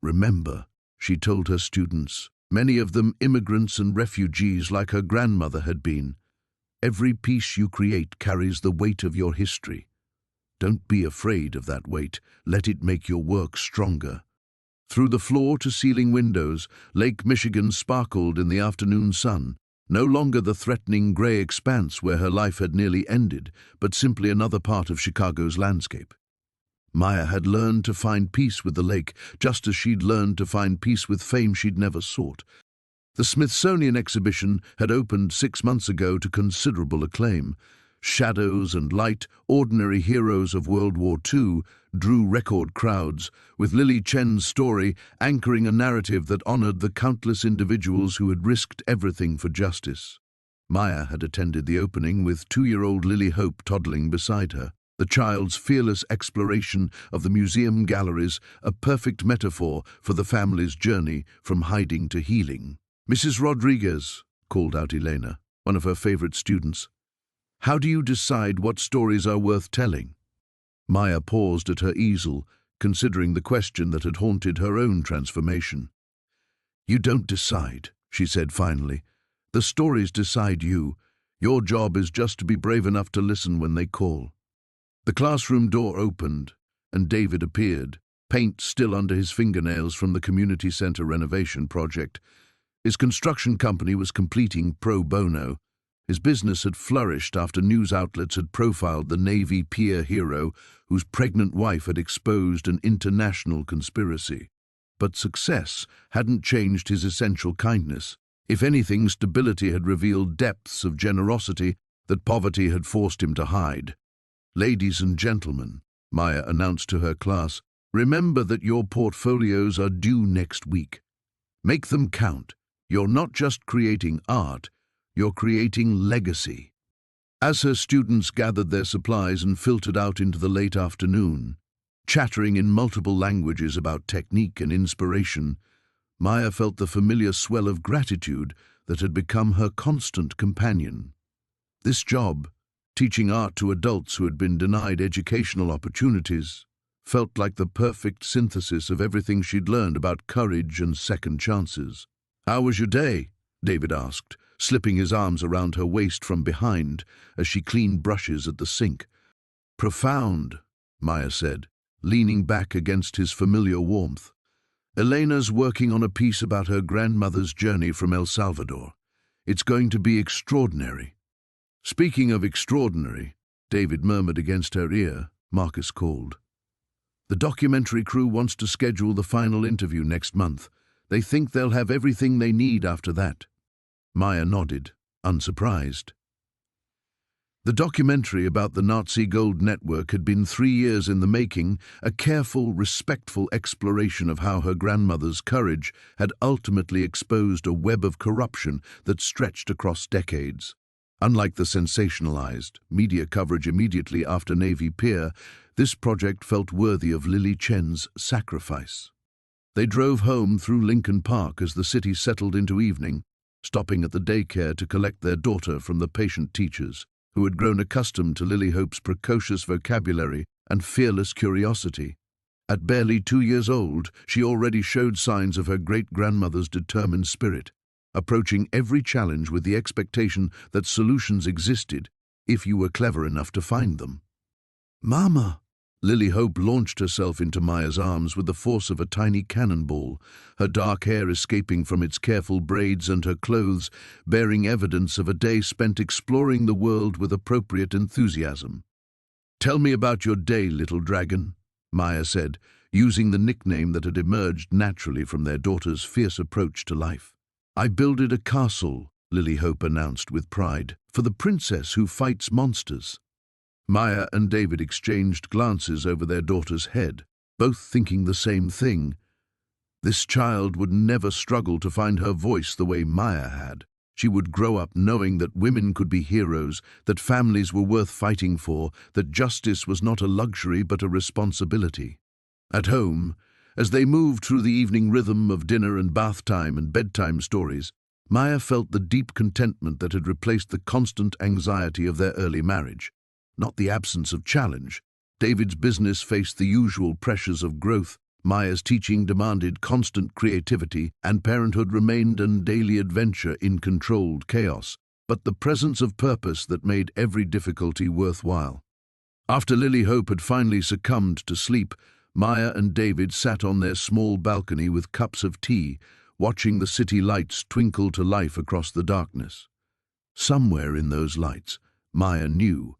"Remember," she told her students, many of them immigrants and refugees like her grandmother had been, "every piece you create carries the weight of your history. Don't be afraid of that weight. Let it make your work stronger." Through the floor-to-ceiling windows, Lake Michigan sparkled in the afternoon sun, no longer the threatening gray expanse where her life had nearly ended, but simply another part of Chicago's landscape. Maya had learned to find peace with the lake, just as she'd learned to find peace with fame she'd never sought. The Smithsonian exhibition had opened 6 months ago to considerable acclaim. Shadows and Light, Ordinary Heroes of World War II, drew record crowds, with Lily Chen's story anchoring a narrative that honored the countless individuals who had risked everything for justice. Maya had attended the opening with 2-year-old Lily Hope toddling beside her, the child's fearless exploration of the museum galleries, a perfect metaphor for the family's journey from hiding to healing. "Mrs. Rodriguez," called out Elena, one of her favorite students, "how do you decide what stories are worth telling?" Maya paused at her easel, considering the question that had haunted her own transformation. "You don't decide," she said finally. "The stories decide you. Your job is just to be brave enough to listen when they call." The classroom door opened, and David appeared, paint still under his fingernails from the community center renovation project. His construction company was completing pro bono. His business had flourished after news outlets had profiled the Navy pier hero whose pregnant wife had exposed an international conspiracy. But success hadn't changed his essential kindness. If anything, stability had revealed depths of generosity that poverty had forced him to hide. "Ladies and gentlemen," Maya announced to her class, "remember that your portfolios are due next week. Make them count. You're not just creating art, you're creating legacy." As her students gathered their supplies and filtered out into the late afternoon, chattering in multiple languages about technique and inspiration, Maya felt the familiar swell of gratitude that had become her constant companion. This job, teaching art to adults who had been denied educational opportunities, felt like the perfect synthesis of everything she'd learned about courage and second chances. "How was your day?" David asked, slipping his arms around her waist from behind as she cleaned brushes at the sink. "Profound," Maya said, leaning back against his familiar warmth. "Elena's working on a piece about her grandmother's journey from El Salvador. It's going to be extraordinary." "Speaking of extraordinary," David murmured against her ear, Marcus called. "The documentary crew wants to schedule the final interview next month. They think they'll have everything they need after that." Maya nodded, unsurprised. The documentary about the Nazi gold network had been 3 years in the making, a careful, respectful exploration of how her grandmother's courage had ultimately exposed a web of corruption that stretched across decades. Unlike the sensationalized media coverage immediately after Navy Pier, this project felt worthy of Lily Chen's sacrifice. They drove home through Lincoln Park as the city settled into evening, stopping at the daycare to collect their daughter from the patient teachers, who had grown accustomed to Lily Hope's precocious vocabulary and fearless curiosity. At barely 2 years old, she already showed signs of her great-grandmother's determined spirit, approaching every challenge with the expectation that solutions existed if you were clever enough to find them. "Mama!" Lily Hope launched herself into Maya's arms with the force of a tiny cannonball, her dark hair escaping from its careful braids and her clothes bearing evidence of a day spent exploring the world with appropriate enthusiasm. "Tell me about your day, little dragon," Maya said, using the nickname that had emerged naturally from their daughter's fierce approach to life. "I builded a castle," Lily Hope announced with pride, "for the princess who fights monsters." Maya and David exchanged glances over their daughter's head, both thinking the same thing. This child would never struggle to find her voice the way Maya had. She would grow up knowing that women could be heroes, that families were worth fighting for, that justice was not a luxury but a responsibility. At home, as they moved through the evening rhythm of dinner and bath time and bedtime stories, Maya felt the deep contentment that had replaced the constant anxiety of their early marriage. Not the absence of challenge. David's business faced the usual pressures of growth, Maya's teaching demanded constant creativity, and parenthood remained a daily adventure in controlled chaos, but the presence of purpose that made every difficulty worthwhile. After Lily Hope had finally succumbed to sleep, Maya and David sat on their small balcony with cups of tea, watching the city lights twinkle to life across the darkness. Somewhere in those lights, Maya knew,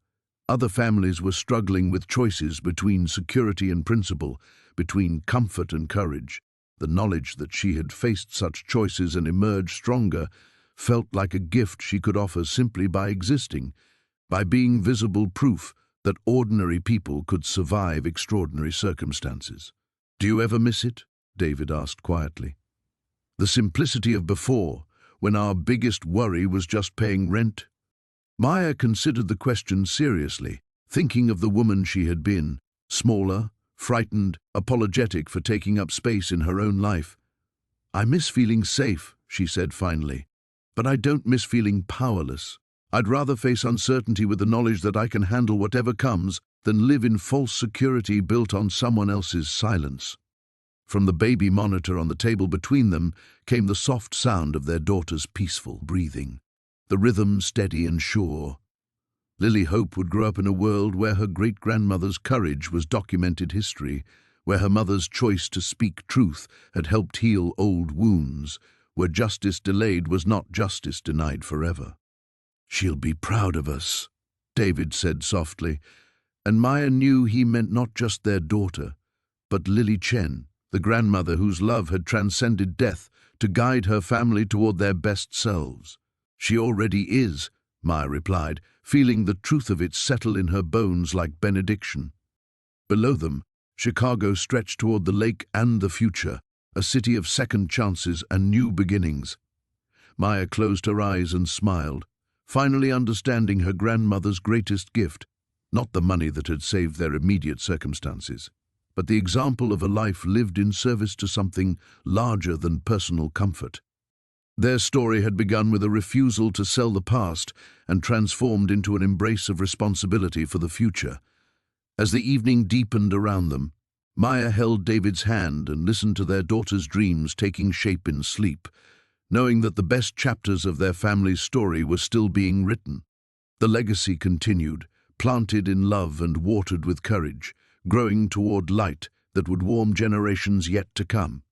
other families were struggling with choices between security and principle, between comfort and courage. The knowledge that she had faced such choices and emerged stronger felt like a gift she could offer simply by existing, by being visible proof that ordinary people could survive extraordinary circumstances. "Do you ever miss it?" David asked quietly. "The simplicity of before, when our biggest worry was just paying rent?" Maya considered the question seriously, thinking of the woman she had been, smaller, frightened, apologetic for taking up space in her own life. "I miss feeling safe," she said finally, "but I don't miss feeling powerless. I'd rather face uncertainty with the knowledge that I can handle whatever comes than live in false security built on someone else's silence." From the baby monitor on the table between them came the soft sound of their daughter's peaceful breathing, the rhythm steady and sure. Lily Hope would grow up in a world where her great-grandmother's courage was documented history, where her mother's choice to speak truth had helped heal old wounds, where justice delayed was not justice denied forever. "She'll be proud of us," David said softly, and Maya knew he meant not just their daughter, but Lily Chen, the grandmother whose love had transcended death to guide her family toward their best selves. "She already is," Maya replied, feeling the truth of it settle in her bones like benediction. Below them, Chicago stretched toward the lake and the future, a city of second chances and new beginnings. Maya closed her eyes and smiled, finally understanding her grandmother's greatest gift, not the money that had saved their immediate circumstances, but the example of a life lived in service to something larger than personal comfort. Their story had begun with a refusal to sell the past and transformed into an embrace of responsibility for the future. As the evening deepened around them, Maya held David's hand and listened to their daughter's dreams taking shape in sleep. knowing that the best chapters of their family's story were still being written. The legacy continued, planted in love and watered with courage, growing toward light that would warm generations yet to come.